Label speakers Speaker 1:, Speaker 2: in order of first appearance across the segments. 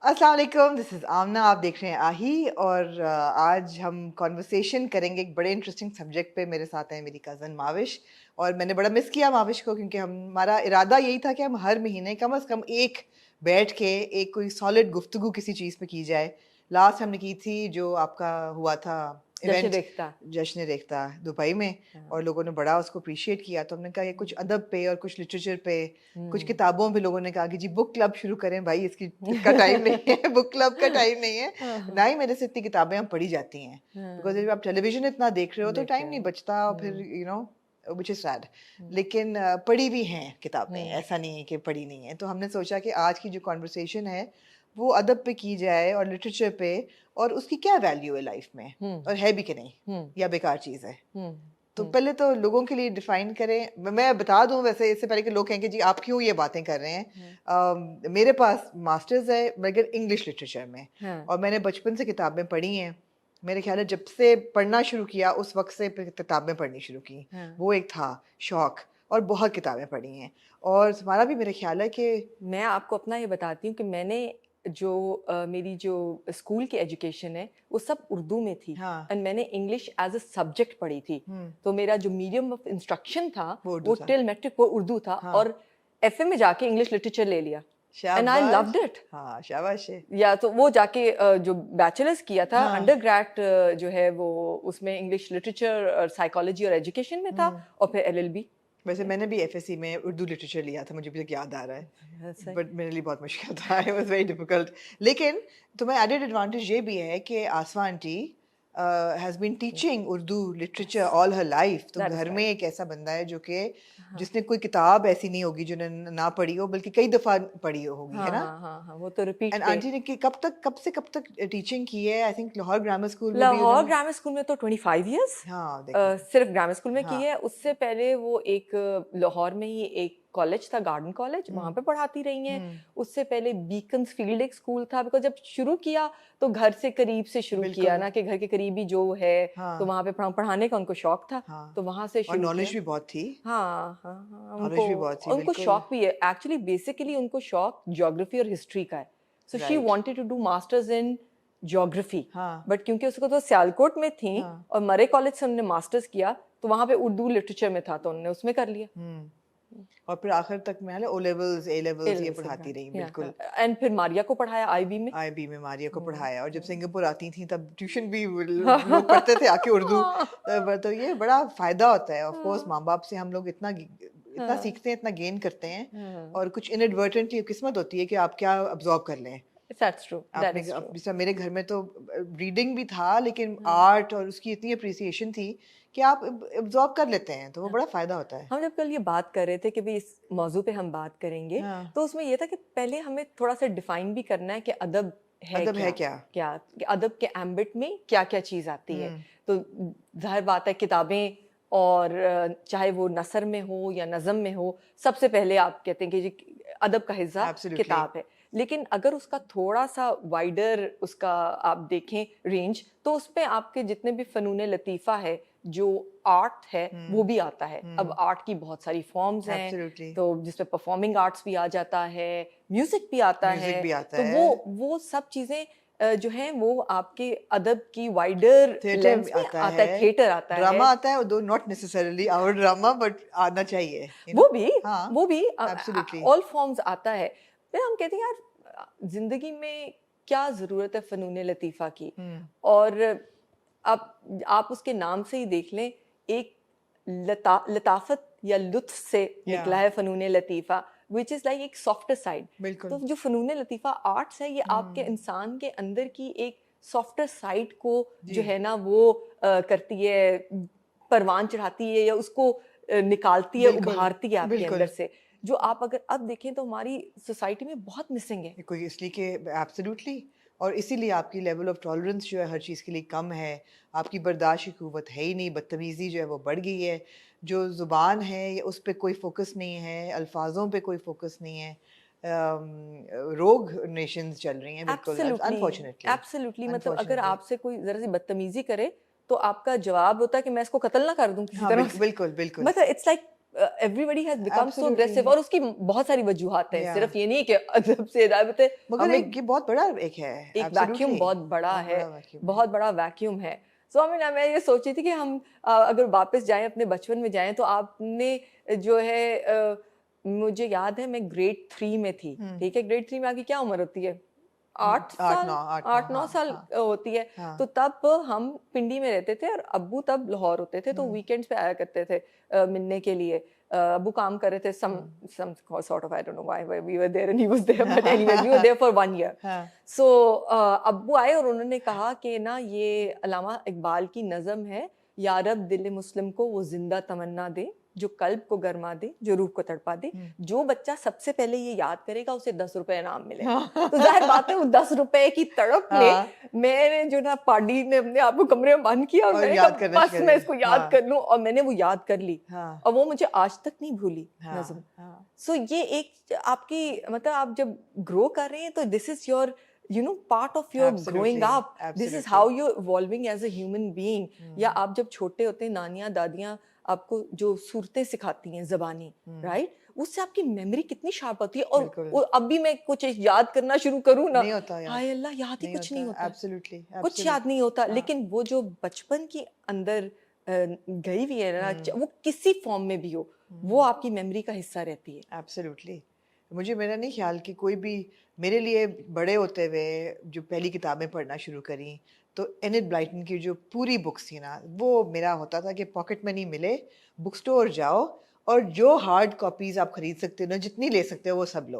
Speaker 1: अस्सलाम वालेकुम, this is आमना। आप देख रहे हैं आही और आज हम कॉन्वर्सेशन करेंगे एक बड़े इंटरेस्टिंग सब्जेक्ट पे। मेरे साथ हैं मेरी कज़न माविश और मैंने बड़ा मिस किया माविश को क्योंकि हमारा इरादा यही था कि हम हर महीने कम से कम एक बैठ के एक कोई सॉलिड गुफ्तगू किसी चीज़ पे की जाए। लास्ट हमने की थी जो आपका हुआ था
Speaker 2: जश्न
Speaker 1: इवेंट,
Speaker 2: रेख्ता।
Speaker 1: जश्न रेख्ता दुबई में,
Speaker 2: हाँ।
Speaker 1: और लोगों ने बड़ा उसको अप्रिशिएट किया। तो हमने कहा ये कुछ
Speaker 2: हुँ,
Speaker 1: अदब पे और कुछ लिटरेचर पे, कुछ
Speaker 2: हुँ।
Speaker 1: किताबों पे लोगों ने कहा कि जी बुक क्लब शुरू करें भाई, इसका टाइम नहीं है बुक क्लब का टाइम नहीं है।
Speaker 2: हाँ,
Speaker 1: ना
Speaker 2: हाँ,
Speaker 1: ही मेरे से इतनी किताबें हम पढ़ी जाती हैं बिकॉज़
Speaker 2: हाँ,
Speaker 1: जब आप टेलीविज़न इतना देख रहे हो तो
Speaker 2: देख
Speaker 1: टाइम
Speaker 2: रहे
Speaker 1: नहीं
Speaker 2: हैं।
Speaker 1: बचता, और फिर
Speaker 2: हुँ,
Speaker 1: व्हिच इज़ सैड।
Speaker 2: हुँ,
Speaker 1: लेकिन पढ़ी भी हैं किताबें,
Speaker 2: हुँ,
Speaker 1: ऐसा नहीं है कि पढ़ी नहीं है। तो हमने सोचा कि आज की जो कन्वर्सेशन है वो अदब पे की जाए और लिटरेचर पे, और उसकी क्या वैल्यू है लाइफ में,
Speaker 2: हुँ,
Speaker 1: और है भी कि नहीं,
Speaker 2: हुँ,
Speaker 1: या बेकार चीज़ है।
Speaker 2: हुँ,
Speaker 1: तो
Speaker 2: हुँ।
Speaker 1: पहले तो लोगों के लिए डिफाइन करें। मैं बता दूं वैसे इससे पहले कि लोग कहेंगे जी आप क्यों ये बातें कर रहे हैं।
Speaker 2: हाँ,
Speaker 1: मेरे पास मास्टर्स है मगर इंग्लिश लिटरेचर में,
Speaker 2: हाँ,
Speaker 1: और मैंने बचपन से किताबें पढ़ी हैं। मेरे ख्याल है जब से पढ़ना शुरू किया उस वक्त से किताबें पढ़नी शुरू की।
Speaker 2: हाँ।
Speaker 1: वो एक था शौक, और बहुत किताबें पढ़ी हैं। और तुम्हारा भी मेरे ख्याल है कि
Speaker 2: मैं आपको अपना ये बताती हूँ कि मैंने जो मेरी जो स्कूल की एजुकेशन है, वो सब उर्दू में थी
Speaker 1: हाँ।
Speaker 2: एंड मैंने इंग्लिश एज़ अ सब्जेक्ट पढ़ी थी।
Speaker 1: हम्म।
Speaker 2: तो मेरा जो मीडियम ऑफ इंस्ट्रक्शन था,
Speaker 1: वो उर्दू
Speaker 2: वो
Speaker 1: था।
Speaker 2: टिल मैट्रिक वो उर्दू था
Speaker 1: हाँ।
Speaker 2: और एफए में जाके इंग्लिश लिटरेचर ले लिया एंड आई
Speaker 1: शाबाश।
Speaker 2: Loved it.
Speaker 1: हाँ शाबाश है।
Speaker 2: या तो वो जाके जो बैचलर्स किया था
Speaker 1: हाँ।
Speaker 2: अंडरग्रेड जो है वो उसमें इंग्लिश लिटरेचर और साइकोलॉजी और एजुकेशन में था
Speaker 1: हम्म।
Speaker 2: और फिर एलएलबी।
Speaker 1: वैसे मैंने भी एफएससी में उर्दू लिटरेचर लिया था, मुझे अभी तक याद आ रहा है।
Speaker 2: सही।
Speaker 1: बट मेरे लिए बहुत मुश्किल था, इट वाज वेरी डिफिकल्ट। लेकिन तुम्हें एडेड एडवांटेज ये भी है कि Asma aunty has been teaching Urdu literature
Speaker 2: yes,
Speaker 1: all her life. तो
Speaker 2: दैट इज
Speaker 1: घर में
Speaker 2: राइट।
Speaker 1: एक ऐसा बंदा है जो कि
Speaker 2: हाँ,
Speaker 1: जिसने कोई किताब ऐसी नहीं होगी जो ना पढ़ी हो, बल्कि कई दफ़ा पढ़ी होगी, है
Speaker 2: हाँ,
Speaker 1: ना।
Speaker 2: हाँ, हाँ, हाँ, वो तो रिपीट
Speaker 1: एंड
Speaker 2: पे।
Speaker 1: आंटी ने कब से कब तक टीचिंग की है? I think Lahore grammar school में भी
Speaker 2: लाहौर
Speaker 1: उन्होंने।
Speaker 2: ग्रामर स्कूल में तो 25 इयर्स
Speaker 1: हाँ देखो।
Speaker 2: सिर्फ ग्रामर स्कूल में की
Speaker 1: हाँ।
Speaker 2: है। उससे पहले वो एक लाहौर में ही एक कॉलेज था, गार्डन कॉलेज, वहाँ
Speaker 1: हम्म।
Speaker 2: पे पढ़ाती रही हैं।
Speaker 1: हम्म।
Speaker 2: उससे पहले बीकन्स फील्ड एक स्कूल था, बिकॉज़ जब शुरू किया तो घर से करीब से शुरू किया
Speaker 1: बिल्कुल।
Speaker 2: ना, कि घर के करीब ही जो है, तो
Speaker 1: हाँ।
Speaker 2: वहाँ पे पढ़ाने का उनको शौक था,
Speaker 1: हाँ।
Speaker 2: तो वहाँ से
Speaker 1: और
Speaker 2: शुरू
Speaker 1: नॉलेज
Speaker 2: किया।
Speaker 1: भी बहुत थी।
Speaker 2: हाँ, हाँ, हाँ,
Speaker 1: नॉलेज
Speaker 2: उनको
Speaker 1: भी बहुत थी,
Speaker 2: उनको
Speaker 1: बिल्कुल।
Speaker 2: शौक भी है। एक्चुअली बेसिकली उनको शौक ज्योग्राफी और हिस्ट्री का है। So she
Speaker 1: right.
Speaker 2: Wanted to do masters in geography,
Speaker 1: हाँ।
Speaker 2: बट क्योंकि उसको तो सियालकोट में थी
Speaker 1: हाँ।
Speaker 2: और मरे कॉलेज से उन्होंने मास्टर्स किया, तो वहाँ पे उर्दू लिटरेचर में था, तो उन्होंने उसमें कर लिया।
Speaker 1: हुँ। और फिर आखिर तक में है ओ लेवल्स, ए लेवल्स ये
Speaker 2: एल से
Speaker 1: पढ़ाती
Speaker 2: पढ़ा
Speaker 1: रही,
Speaker 2: या
Speaker 1: बिल्कुल।
Speaker 2: एंड फिर मारिया को पढ़ाया आईबी में।
Speaker 1: आईबी में मारिया को
Speaker 2: हुँ,
Speaker 1: पढ़ाया, और जब
Speaker 2: हुँ।
Speaker 1: सिंगापुर आती थी तब ट्यूशन भी लोग पढ़ते थे आके उर्दू। तो ये बड़ा फ़ायदा होता है। ऑफ़ कोर्स
Speaker 2: हाँ,
Speaker 1: माँ-बाप से हम लोग इतना
Speaker 2: हाँ,
Speaker 1: सीखते हैं, इतना गेन करते हैं,
Speaker 2: हाँ।
Speaker 1: और कुछ इनएडवर्टेंटली किस्मत होती है कि आप क्या अब्ज़ॉर्ब कर लें।
Speaker 2: दैट्स ट्रू, दैट
Speaker 1: आपने
Speaker 2: इज़
Speaker 1: अब
Speaker 2: ट्रू।
Speaker 1: जैसे मेरे घर में तो रीडिंग भी था, लेकिन
Speaker 2: हाँ,
Speaker 1: आर्ट और उसकी इतनी एप्रिसिएशन थी कि आप अब्ज़ॉर्ब कर लेते हैं, तो वो
Speaker 2: हाँ।
Speaker 1: बड़ा फ़ायदा होता है।
Speaker 2: हम जब कल ये बात कर रहे थे कि भई इस मौज़ू पे हम बात करेंगे,
Speaker 1: हाँ।
Speaker 2: तो उसमें ये था कि पहले हमें थोड़ा-सा डिफ़ाइन भी करना है कि अदब है
Speaker 1: अदब है
Speaker 2: क्या?
Speaker 1: क्या?
Speaker 2: क्या कि अदब के एम्बिट में क्या-क्या चीज़ आती है?
Speaker 1: हुँ।
Speaker 2: तो ज़ाहिर बात है किताबें और चाहे वो नसर में हो या नज़म में हो, सबसे पहले आप कहते हैं कि जी अदब का हिस्सा
Speaker 1: एब्सोल्युटली।
Speaker 2: किताब है। लेकिन अगर उसका थोड़ा-सा वाइडर उसका आप देखें रेंज, तो उसपे आपके जितने भी फ़नून लतीफ़ा है, जो आर्ट है, वो
Speaker 1: हुँ।
Speaker 2: भी आता है। अब
Speaker 1: हुँ।
Speaker 2: आर्ट की बहुत सारी फ़ॉर्म्स हैं,
Speaker 1: एब्सोल्युटली।
Speaker 2: तो जिसमें परफ़ॉर्मिंग आर्ट्स भी आ जाता है, म्यूज़िक भी आता
Speaker 1: म्यूज़िक
Speaker 2: है,
Speaker 1: भी आता
Speaker 2: तो
Speaker 1: है।
Speaker 2: वो सब चीज़ें जो हैं वो आपके अदब की वाइडर
Speaker 1: थिएटर
Speaker 2: लेंस
Speaker 1: भी
Speaker 2: में
Speaker 1: आता
Speaker 2: आता है,
Speaker 1: है,
Speaker 2: थिएटर आता है।
Speaker 1: ड्रामा आता है, though not necessarily our drama, but आना चाहिए,
Speaker 2: वो भी
Speaker 1: हाँ,
Speaker 2: वो भी
Speaker 1: एब्सोल्युटली।
Speaker 2: ऑल फॉर्म्स आता है। फिर हम कहते हैं यार ज़िंदगी में क्या ज़रूरत है फ़नून लतीफ़ा की?
Speaker 1: हुँ।
Speaker 2: और आप उसके नाम से ही देख लें, एक लताफ़त या लुत्फ़ से
Speaker 1: या
Speaker 2: निकला है फ़नून लतीफ़ा, व्हिच इज़ लाइक एक सॉफ्टर साइड।
Speaker 1: बिल्कुल।
Speaker 2: तो जो फ़नून लतीफ़ा आर्ट्स है, ये आपके
Speaker 1: हुँ।
Speaker 2: इंसान के अंदर की एक सॉफ्टर साइड को
Speaker 1: जी।
Speaker 2: जो है ना वो करती है, परवान चढ़ाती है या उसको निकालती है,
Speaker 1: बिल्कुल,
Speaker 2: उभारती है आपके अंदर
Speaker 1: बिल्कुल।
Speaker 2: से। जो आप अगर अब देखें तो हमारी सोसाइटी में बहुत मिसिंग है।
Speaker 1: ये कोई इसलिए कि एब्सोल्युटली, और इसीलिए आपकी लेवल ऑफ टॉलरेंस जो है हर चीज़ के लिए कम है। आपकी बर्दाश्त की क़ुव्वत है ही नहीं, बदतमीज़ी जो है वो बढ़ गई है। जो ज़ुबान है या उस पे कोई फ़ोकस नहीं है, अल्फ़ाज़ों पे कोई फ़ोकस नहीं है। रोग नेशंस चल रही हैं, बिल्कुल
Speaker 2: एब्सोल्युटली,
Speaker 1: अनफॉर्चुनेटली,
Speaker 2: एब्सोल्युटली, मतलब अगर
Speaker 1: अनफॉर्चुनेटली।
Speaker 2: आपसे कोई ज़रा-सी बदतमीज़ी करे, तो आपका जवाब होता है कि मैं इसको कत्ल ना कर दूँ किसी
Speaker 1: हाँ,
Speaker 2: तरह से।
Speaker 1: बिल्कुल, बिल्कुल।
Speaker 2: मतलब it's like everybody has become so
Speaker 1: Absolutely.
Speaker 2: Aggressive, और उसकी बहुत सारी वजूहात हैं,
Speaker 1: Yeah.
Speaker 2: सिर्फ ये नहीं कि अदब से हिदायत है,
Speaker 1: मगर
Speaker 2: हमें
Speaker 1: एक ये बहुत बड़ा एक है,
Speaker 2: एक
Speaker 1: absolutely.
Speaker 2: वैक्यूम बहुत बड़ा
Speaker 1: बहुत
Speaker 2: है,
Speaker 1: बड़ा vacuum है।
Speaker 2: बहुत बड़ा वैक्यूम है। सो आई मीन मैं ये सोच रही थी कि हम अगर वापस जाएं अपने बचपन में जाएं, तो आपने जो है मुझे याद है मैं ग्रेड 3 में थी, ठीक है, ग्रेड 3 में आगे क्या उम्र होती है, 8 साल, 8-9
Speaker 1: हाँ,
Speaker 2: साल
Speaker 1: हाँ,
Speaker 2: होती है।
Speaker 1: हाँ,
Speaker 2: तो तब हम पिंडी में रहते थे और अब्बू तब लाहौर होते थे, तो वीकेंड्स पे आया करते थे मिलने के लिए। अब्बू काम कर रहे थे some sort of, I don't know why we were there and he was there, but anyways we were there for 1 year.
Speaker 1: हाँ,
Speaker 2: So अब्बू आए और उन्होंने कहा कि ना ये अल्लामा इकबाल की नज़म है, या रब दिल मुस्लिम को वो जिंदा तमन्ना दे, जो कल्ब को गरमा दे, जो रूह को तड़पा दे, जो बच्चा सबसे पहले ये याद करेगा उसे 10 रुपए इनाम मिलेगा। तो जाहिर बात है वो 10 रुपए की तड़प ने
Speaker 1: हाँ,
Speaker 2: मैंने जो ना पार्टी ने अपने आप को कमरे में बंद किया और
Speaker 1: और
Speaker 2: मैंने
Speaker 1: याद
Speaker 2: कहा
Speaker 1: करना
Speaker 2: बस
Speaker 1: शुरू
Speaker 2: मैं
Speaker 1: कर
Speaker 2: इसको
Speaker 1: दिया।
Speaker 2: याद
Speaker 1: हाँ,
Speaker 2: कर लूं, और मैंने वो याद कर ली,
Speaker 1: हाँ,
Speaker 2: और वो मुझे आज तक नहीं भूली
Speaker 1: हाँ,
Speaker 2: नज़म।
Speaker 1: हाँ,
Speaker 2: सो ये एक आपकी मतलब आप जब ग्रो कर रहे हैं तो this is your part of your growing
Speaker 1: absolutely,
Speaker 2: up, this is
Speaker 1: absolutely.
Speaker 2: how you're evolving as a human being. या आप जब छोटे होते हैं, नानियाँ दादियाँ आपको जो सूरतें सिखाती हैं ज़बानी, राइट, उससे आपकी मेमोरी कितनी शार्प होती है, और
Speaker 1: बिल्कुल।
Speaker 2: अब भी मैं कुछ याद करना शुरू करूँ ना,
Speaker 1: नहीं होता यार,
Speaker 2: हाय अल्लाह, याद ही
Speaker 1: नहीं
Speaker 2: कुछ नहीं
Speaker 1: होता,
Speaker 2: होता,
Speaker 1: absolutely,
Speaker 2: कुछ
Speaker 1: absolutely.
Speaker 2: याद नहीं होता।
Speaker 1: हाँ,
Speaker 2: लेकिन वो जो बचपन के अंदर गई हुई है ना, वो किसी फॉर्म में भी हो, वो आपकी मेमोरी का हिस्सा रहती है।
Speaker 1: एब्सोल्युटली। मुझे मेरा नहीं ख्याल कि कोई भी मेरे लिए बड़े होते हुए जो पहली किताबें पढ़ना शुरू करी, तो एनिट ब्लाइटन की जो पूरी बुक्स थी ना, वो मेरा होता था कि पॉकेट मनी मिले, बुक स्टोर जाओ और जो हार्ड कॉपीज़ आप खरीद सकते हो ना, जितनी ले सकते हो वो सब लो।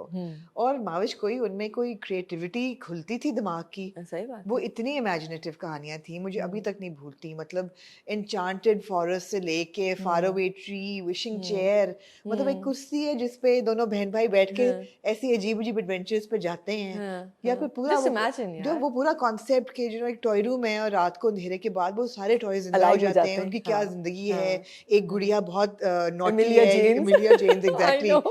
Speaker 1: और माविश कोई उनमें कोई क्रिएटिविटी खुलती थी दिमाग की,
Speaker 2: सही बात
Speaker 1: वो
Speaker 2: है।
Speaker 1: इतनी इमेजिनेटिव कहानियाँ थी, मुझे अभी तक नहीं भूलती। मतलब एन्चांटेड फॉरेस्ट से लेके far away tree, wishing chair, मतलब एक कुर्सी है जिस पे दोनों बहन भाई बैठ के ऐसी अजीब-अजीब एडवेंचर्स पे जाते हैं, या फिर पूरा
Speaker 2: Just
Speaker 1: वो
Speaker 2: imagine
Speaker 1: जो
Speaker 2: यार,
Speaker 1: वो पूरा कॉन्सेप्ट के जो एक टॉय रूम है और रात को अंधेरे के बाद वो सारे टॉयज जिंदा हो
Speaker 2: Alive हो
Speaker 1: जाते हैं,
Speaker 2: जाते
Speaker 1: उनकी
Speaker 2: हैं,
Speaker 1: क्या
Speaker 2: हाँ,
Speaker 1: जिंदगी है।
Speaker 2: हाँ,
Speaker 1: एक गुड़िया बहुत नॉटी
Speaker 2: Emilia
Speaker 1: है,
Speaker 2: Janes.
Speaker 1: Emilia Janes,
Speaker 2: I
Speaker 1: exactly.
Speaker 2: know.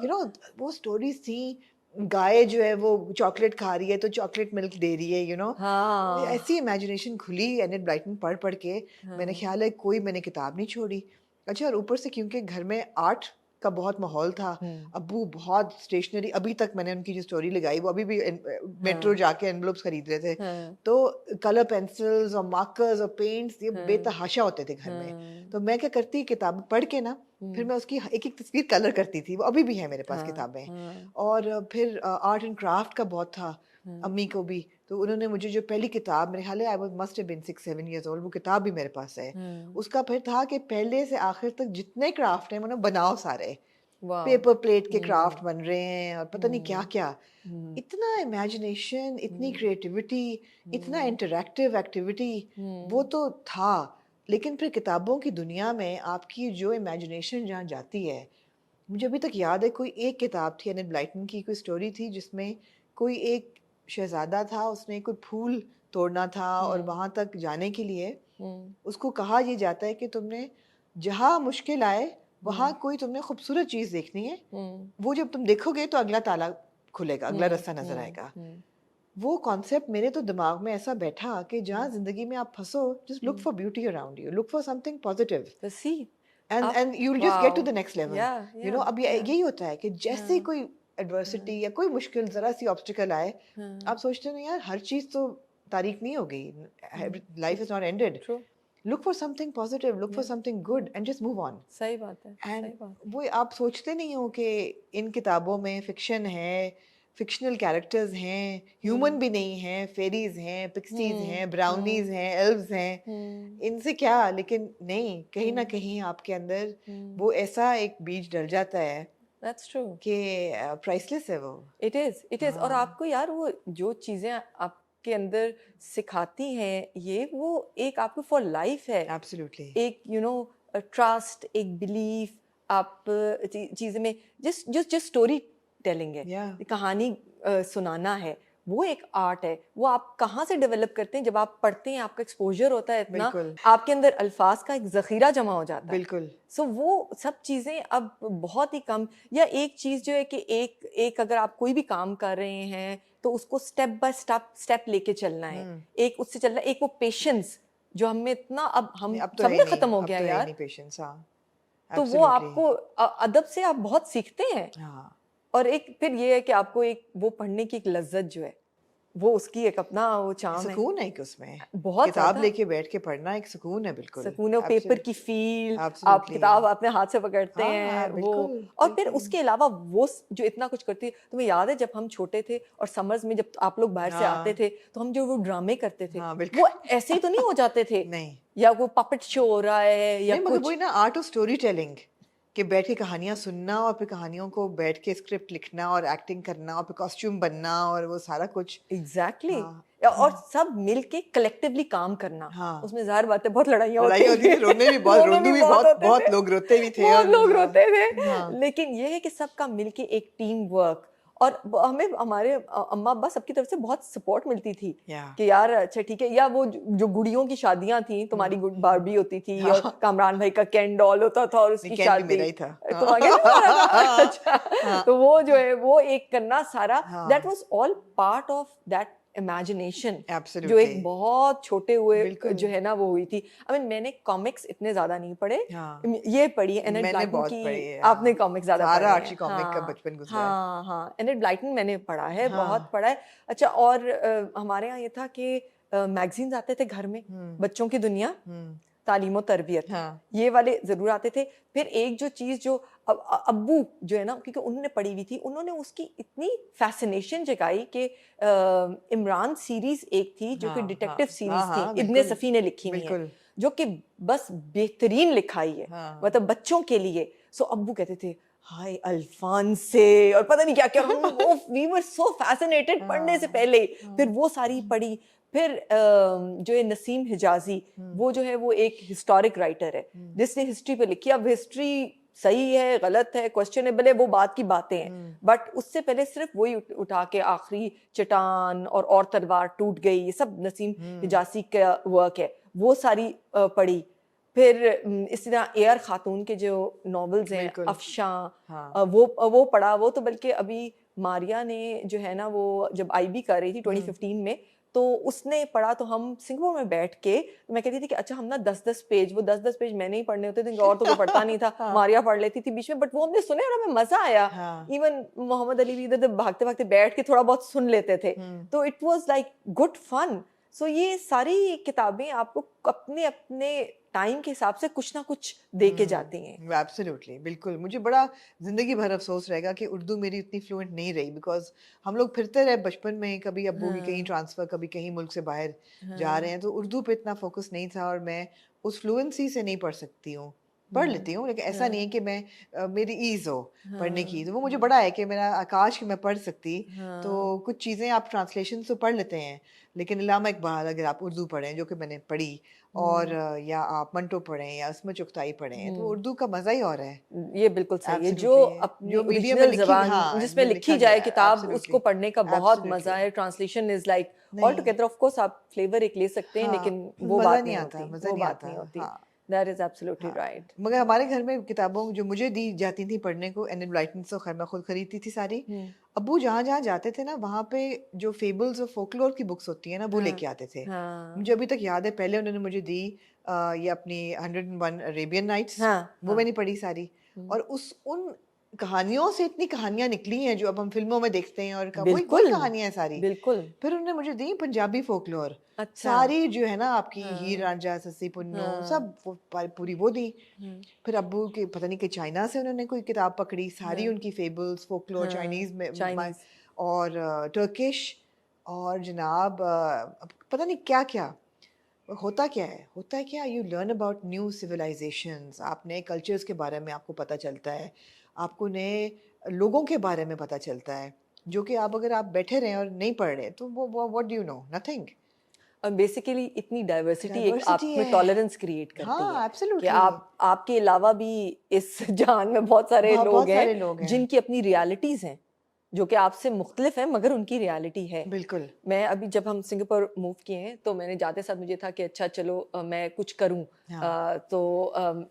Speaker 1: You know वो स्टोरीज थी। गाय जो है वो चॉकलेट खा रही है तो चॉकलेट मिल्क दे रही है, यू नो।
Speaker 2: हाँ,
Speaker 1: ऐसी इमेजिनेशन खुली एनिट ब्लाइटन पढ़ पढ़ के। मैंने ख्याल है कोई मैंने किताब नहीं छोड़ी। अच्छा, और ऊपर से क्योंकि घर में आर्ट का बहुत माहौल था, अब्बू बहुत स्टेशनरी, अभी तक मैंने उनकी जो स्टोरी लगाई वो अभी भी मेट्रो जाके एनवलप्स खरीद रहे थे, तो कलर पेंसिल्स और मार्कर्स और पेंट्स ये बेतहाशा होते थे घर में। तो मैं क्या करती, किताब पढ़ के ना फिर मैं उसकी एक एक तस्वीर कलर करती थी, वो अभी भी है मेरे पास किताबें। और फिर आर्ट एंड क्राफ्ट का बहुत था अम्मी को भी, तो उन्होंने मुझे जो पहली किताब, मेरे ख्याल है I must have been 6-7 years old, वो किताब भी मेरे पास है। उसका फिर था कि पहले से आखिर तक जितने क्राफ्ट हैं मतलब बनाओ सारे, पेपर प्लेट के क्राफ्ट बन रहे हैं और पता नहीं क्या क्या। इतना इमेजिनेशन, इतनी क्रिएटिविटी, इतना इंटरैक्टिव एक्टिविटी, वो तो था। लेकिन फिर किताबों की दुनिया में आपकी जो इमेजिनेशन जहाँ जाती है, मुझे अभी तक याद है कोई एक किताब थी एनिट ब्लाइटन की, कोई स्टोरी थी जिसमें कोई एक शहजादा था, उसने कोई फूल तोड़ना था और वहाँ तक जाने के लिए उसको कहा ये जाता है कि तुमने जहाँ मुश्किल आए वहाँ कोई तुमने खूबसूरत चीज़ देखनी है, वो जब तुम देखोगे तो अगला ताला खुलेगा, अगला रास्ता नजर आएगा। वो कॉन्सेप्ट मेरे तो दिमाग में ऐसा बैठा कि जहाँ जिंदगी में आप फंसो, just look for beauty around you, look for something positive, and you will just get to the next level. You know, अब यही होता है कि जैसे कोई एडवर्सिटी या कोई मुश्किल जरा सी ऑब्स्टिकल आए, आप सोचते हो यार हर चीज तो तारीफ नहीं हो गई, life is not ended, look for something positive, look for something good and just move on.
Speaker 2: सही बात है,
Speaker 1: And
Speaker 2: सही बात है।
Speaker 1: वो आप सोचते नहीं हो कि इन किताबों में फिक्शन है, फिक्शनल कैरेक्टर्स हैं, ह्यूमन भी नहीं हैं, फेरीज हैं, पिक्सीज हैं, ब्राउनीज हैं, एल्व्स हैं, इनसे क्या। लेकिन नहीं, कहीं ना कहीं आपके अंदर वो ऐसा एक बीज डल जाता है,
Speaker 2: That's true.
Speaker 1: कि प्राइसलेस है वो।
Speaker 2: It is. और आपको यार वो जो चीजें आपके अंदर सिखाती हैं, ये वो एक आपको फॉर लाइफ है।
Speaker 1: Absolutely.
Speaker 2: एक ट्रस्ट, एक बिलीफ, आप चीजें में just स्टोरी टेलिंग है,
Speaker 1: Yeah.
Speaker 2: कहानी सुनाना है, वो एक आर्ट है। वो आप कहाँ से डेवलप करते हैं? जब आप पढ़ते हैं, आपका एक्सपोजर होता है इतना,
Speaker 1: बिल्कुल।
Speaker 2: आपके अंदर अल्फाज का एक जखीरा जमा हो जाता है।
Speaker 1: बिल्कुल।
Speaker 2: सो वो सब चीज़ें अब बहुत ही कम, या एक चीज़ जो है कि एक अगर आप कोई भी काम कर रहे हैं तो उसको स्टेप बाय स्टेप लेके चलना है, एक उससे चलना, एक वो पेशेंस जो हमें इतना अब
Speaker 1: तो
Speaker 2: सब
Speaker 1: है
Speaker 2: में
Speaker 1: नहीं,
Speaker 2: खत्म हो
Speaker 1: अब
Speaker 2: गया
Speaker 1: तो है
Speaker 2: यार।
Speaker 1: नहीं पेशेंस। हाँ,
Speaker 2: तो वो
Speaker 1: Absolutely.
Speaker 2: आपको अदब से आप बहुत सीखते हैं।
Speaker 1: हाँ
Speaker 2: और एक फिर ये है कि आपको एक वो पढ़ने की एक लज्जत जो है, वो उसकी एक अपना वो चाम है,
Speaker 1: सुकून है कि उसमें
Speaker 2: बहुत
Speaker 1: किताब
Speaker 2: ज्यादा
Speaker 1: लेके बैठ के पढ़ना एक सुकून है, बिल्कुल।
Speaker 2: सुकून है। पेपर की फील, आप
Speaker 1: Absolutely.
Speaker 2: किताब अपने हाथ से पकड़ते
Speaker 1: हाँ
Speaker 2: हैं वो।
Speaker 1: बिल्कुल
Speaker 2: और फिर
Speaker 1: बिल्कुल।
Speaker 2: उसके अलावा वो जो इतना कुछ करती है, तुम्हें याद है जब हम छोटे थे और समर्स में जब आप लोग बाहर से आते
Speaker 1: हाँ
Speaker 2: थे तो हम जो वो ड्रामे करते थे,
Speaker 1: हाँ
Speaker 2: वो
Speaker 1: बिल्कुल।
Speaker 2: ऐसे ही तो नहीं हो जाते थे,
Speaker 1: नहीं
Speaker 2: या वो पपेट शो हो रहा है या
Speaker 1: नहीं, मगर
Speaker 2: कुछ।
Speaker 1: वही ना आर्ट ऑफ स्टोरी टेलिंग, कि बैठ के कहानियां सुनना और फिर कहानियों को बैठ के स्क्रिप्ट लिखना और एक्टिंग करना और फिर कॉस्ट्यूम बनना और वो सारा कुछ।
Speaker 2: एग्जैक्टली
Speaker 1: हाँ
Speaker 2: और सब मिलके कलेक्टिवली काम करना,
Speaker 1: हाँ,
Speaker 2: उसमें जाहिर बात है बहुत लड़ाइयाँ
Speaker 1: लड़ाई
Speaker 2: होती
Speaker 1: होती
Speaker 2: थी
Speaker 1: थी, रोने भी बहुत,
Speaker 2: रोने भी
Speaker 1: रोंदू भी
Speaker 2: बहुत
Speaker 1: बहुत,
Speaker 2: होते
Speaker 1: बहुत
Speaker 2: थे,
Speaker 1: लोग रोते भी थे।
Speaker 2: बहुत
Speaker 1: और
Speaker 2: लोग रोते
Speaker 1: हाँ
Speaker 2: थे। लेकिन ये है कि सबका मिलके एक टीम वर्क, और हमें हमारे अम्मा अब्बा सबकी तरफ से बहुत सपोर्ट मिलती थी
Speaker 1: या
Speaker 2: कि यार अच्छा ठीक है। या वो जो गुड़ियों की शादियां थी, तुम्हारी बारबी होती थी और
Speaker 1: हाँ,
Speaker 2: कामरान भाई का कैन डॉल होता था और उसकी
Speaker 1: वीकेंड भी
Speaker 2: शादी,
Speaker 1: मेरा ही था।
Speaker 2: तुम्हारे नहीं तुम्हारा था अच्छा।
Speaker 1: हाँ
Speaker 2: तो वो जो है वो एक करना सारा, दैट
Speaker 1: हाँ
Speaker 2: was all part of that imagination, जो
Speaker 1: एब्सोल्युटली
Speaker 2: एक बहुत छोटे हुए
Speaker 1: बिल्कुल।
Speaker 2: जो है ना वो हुई थी। आई मीन मैंने कॉमिक्स इतने ज्यादा नहीं पढ़े,
Speaker 1: हाँ
Speaker 2: ये पढ़ी है एनेट
Speaker 1: मैंने
Speaker 2: ब्लाइटन
Speaker 1: बहुत
Speaker 2: की।
Speaker 1: पढ़ी है,
Speaker 2: आपने
Speaker 1: हाँ
Speaker 2: कॉमिक्स ज्यादा
Speaker 1: सारा
Speaker 2: पढ़े
Speaker 1: आर्ची
Speaker 2: हैं?
Speaker 1: कॉमिक का
Speaker 2: हाँ
Speaker 1: बचपन गुजरा है।
Speaker 2: हाँ हाँ, एनेट ब्लाइटन मैंने पढ़ा है, बहुत
Speaker 1: हाँ
Speaker 2: पढ़ा है। अच्छा, और हमारे यहाँ ये था कि मैगजीन्स आते थे घर में, बच्चों की दुनिया,
Speaker 1: हम्म
Speaker 2: तालीम और तरबियत,
Speaker 1: हाँ
Speaker 2: ये वाले जरूर आते थे। फिर एक जो चीज जो अब्बू जो है ना, क्योंकि उन्होंने पढ़ी हुई थी, उन्होंने उसकी इतनी फैसिनेशन जगाई कि इमरान सीरीज एक थी जो कि
Speaker 1: हाँ
Speaker 2: डिटेक्टिव
Speaker 1: हाँ
Speaker 2: सीरीज थी,
Speaker 1: हाँ
Speaker 2: इब्ने
Speaker 1: बिल्कुल
Speaker 2: सफ़ी ने लिखी हुई है,
Speaker 1: बिल्कुल।
Speaker 2: जो कि बस बेहतरीन लिखाई है,
Speaker 1: हाँ
Speaker 2: मतलब बच्चों के लिए। सो अब्बू कहते थे हाय अल्फांसे और पता नहीं क्या क्या, हम वो वी वर सो फैसिनेटेड पढ़ने से
Speaker 1: हाँ
Speaker 2: पहले। फिर
Speaker 1: हाँ
Speaker 2: वो सारी पढ़ी। फिर जो है नसीम हिजाजी,
Speaker 1: हम्म
Speaker 2: वो जो है वो एक हिस्टोरिक राइटर है
Speaker 1: हम्म
Speaker 2: जिसने हिस्ट्री पे लिखी। अब हिस्ट्री सही है गलत है क्वेश्चनेबल है, वो बात की बातें हैं,
Speaker 1: हम्म
Speaker 2: बट उससे पहले सिर्फ वही उठा के आखिरी चट्टान और तलवार टूट गई, ये सब नसीम
Speaker 1: हम्म,
Speaker 2: हिजाजी का वर्क है, वो सारी पढ़ी। फिर इसी तरह ए आर खातून के जो नॉवेल्स हैं,
Speaker 1: बिल्कुल
Speaker 2: अफशां,
Speaker 1: हाँ
Speaker 2: वो पढ़ा। वो तो बल्कि अभी मारिया ने जो है ना, वो जब आईबी कर रही थी 2015 में, तो उसने पढ़ा। तो हम सिंगापुर में बैठ के, तो मैं कहती थी कि अच्छा हम ना 10-10 पेज, वो 10-10 पेज मैंने ही पढ़ने होते थे, और तो कोई पढ़ता नहीं था,
Speaker 1: हाँ
Speaker 2: मारिया पढ़ लेती थी बीच में, बट वो हमने सुने और हमें मजा आया।
Speaker 1: हाँ
Speaker 2: इवन मोहम्मद अली भी इधर भागते भागते बैठ के थोड़ा बहुत सुन लेते थे, तो it was like good fun. So ये सारी किताबें आपको अपने अपने टाइम के हिसाब से कुछ ना कुछ दे के जाती हैं।
Speaker 1: एब्सोल्युटली बिल्कुल। मुझे बड़ा जिंदगी भर अफसोस रहेगा कि उर्दू मेरी उतनी फ्लुएंट नहीं रही, बिकॉज हम लोग फिरते रहे बचपन में, कभी अब्बू की कहीं
Speaker 2: हाँ
Speaker 1: ट्रांसफर, कभी कहीं मुल्क से बाहर जा रहे
Speaker 2: हाँ
Speaker 1: हैं, तो उर्दू पे इतना फोकस नहीं था और मैं उस फ्लुएंसी से नहीं पढ़ सकती हूँ। पढ़ लेती हूँ लेकिन ऐसा नहीं है कि मैं मेरी ईज हो पढ़ने की।
Speaker 2: हाँ
Speaker 1: तो वो मुझे बड़ा है कि मेरा आकाश कि मैं पढ़ सकती। तो
Speaker 2: हाँ
Speaker 1: कुछ चीज़ें आप ट्रांसलेशन तो पढ़ लेते हैं, लेकिन इल्लामा इकबाल अगर आप उर्दू पढ़ें, जो कि मैंने पढ़ी, और या आप मंटो पढ़ें या उसमें चुगताई पढ़ें, तो उर्दू का मज़ा ही और है।
Speaker 2: ये बिल्कुल सही है। जो
Speaker 1: एब्सोल्युटली
Speaker 2: अपनी
Speaker 1: जो मीडियम में
Speaker 2: ओरिजिनल
Speaker 1: लिखी,
Speaker 2: जबान
Speaker 1: हाँ
Speaker 2: जिसमें
Speaker 1: जो
Speaker 2: लिखी
Speaker 1: लिखा
Speaker 2: जाए
Speaker 1: गया है,
Speaker 2: किताब, उसको
Speaker 1: एब्सोल्युटली
Speaker 2: पढ़ने का बहुत मजा
Speaker 1: एब्सोल्युटली।
Speaker 2: है। ट्रांसलेशन इज लाइक ऑल
Speaker 1: नहीं
Speaker 2: टुगेदर, ऑफ कोर्स आप फ्लेवर एक ले सकते हैं,
Speaker 1: हाँ
Speaker 2: लेकिन वो
Speaker 1: मज़ा
Speaker 2: बात
Speaker 1: नहीं
Speaker 2: नहीं
Speaker 1: आता,
Speaker 2: होती,
Speaker 1: मज़ा
Speaker 2: वो
Speaker 1: नहीं
Speaker 2: बात
Speaker 1: आता।
Speaker 2: नहीं होती।
Speaker 1: हाँ
Speaker 2: दैट इज एब्सोल्युटली
Speaker 1: हाँ
Speaker 2: राइट।
Speaker 1: मगर हमारे घर में किताबों जो मुझे दी जाती थी पढ़ने को, एन ब्लाइटन, तो खैर मैं खुद खरीदती थी सारी। अब्बू जहाँ जहाँ जाते थे ना, वहाँ पे जो फेबल्स और फोकलोर की बुक्स होती है ना, वो
Speaker 2: हाँ
Speaker 1: लेके आते थे।
Speaker 2: हाँ
Speaker 1: मुझे अभी तक याद है, पहले उन्होंने मुझे दी ये अपनी 101 अरेबियन नाइट्स,
Speaker 2: हाँ
Speaker 1: वो
Speaker 2: हाँ
Speaker 1: मैंने पढ़ी सारी। और उस उन कहानियों से इतनी कहानियां निकली हैं जो अब हम फिल्मों में देखते हैं, और वही वही
Speaker 2: बिल्कुल
Speaker 1: कहानियां हैं सारी।
Speaker 2: बिल्कुल।
Speaker 1: फिर उन्होंने मुझे दी पंजाबी फोकलोर
Speaker 2: अच्छा
Speaker 1: सारी, जो है ना आपकी हीर
Speaker 2: हाँ
Speaker 1: रांझा, सस्सी पुन्नू,
Speaker 2: हाँ
Speaker 1: सब पूरी वो दी।
Speaker 2: हाँ
Speaker 1: फिर अब्बू के पता नहीं कि चाइना से उन्होंने कोई किताब पकड़ी, सारी
Speaker 2: हाँ
Speaker 1: उनकी फेबल्स फोकलोर,
Speaker 2: हाँ
Speaker 1: चाइनीज में
Speaker 2: चाइनीज।
Speaker 1: और टर्किश, और जनाब पता नहीं क्या क्या। होता क्या है, होता है क्या, you learn about new civilisations, आप नए कल्चर्स के बारे में आपको पता चलता है, आपको नए लोगों के बारे में पता चलता है, जो कि आप अगर आप बैठे रहें और नहीं पढ़ रहे तो वो what do you know, nothing.
Speaker 2: और बेसिकली इतनी डाइवर्सिटी एक आप
Speaker 1: डाइवर्सिटी
Speaker 2: में
Speaker 1: है,
Speaker 2: टॉलरेंस क्रिएट करती है
Speaker 1: हाँ
Speaker 2: कि
Speaker 1: एब्सोल्युटली।
Speaker 2: आप आपके अलावा भी इस जहान में बहुत सारे लोग
Speaker 1: बहुत
Speaker 2: हैं
Speaker 1: सारे लोग हैं।
Speaker 2: जिनकी अपनी रियलिटीज हैं, जो कि आपसे मुख्तलिफ है मगर उनकी रियलिटी है।
Speaker 1: बिल्कुल।
Speaker 2: मैं अभी जब हम सिंगापुर मूव किए हैं तो मैंने जाते साथ मुझे था कि अच्छा चलो मैं कुछ करूं।
Speaker 1: हाँ।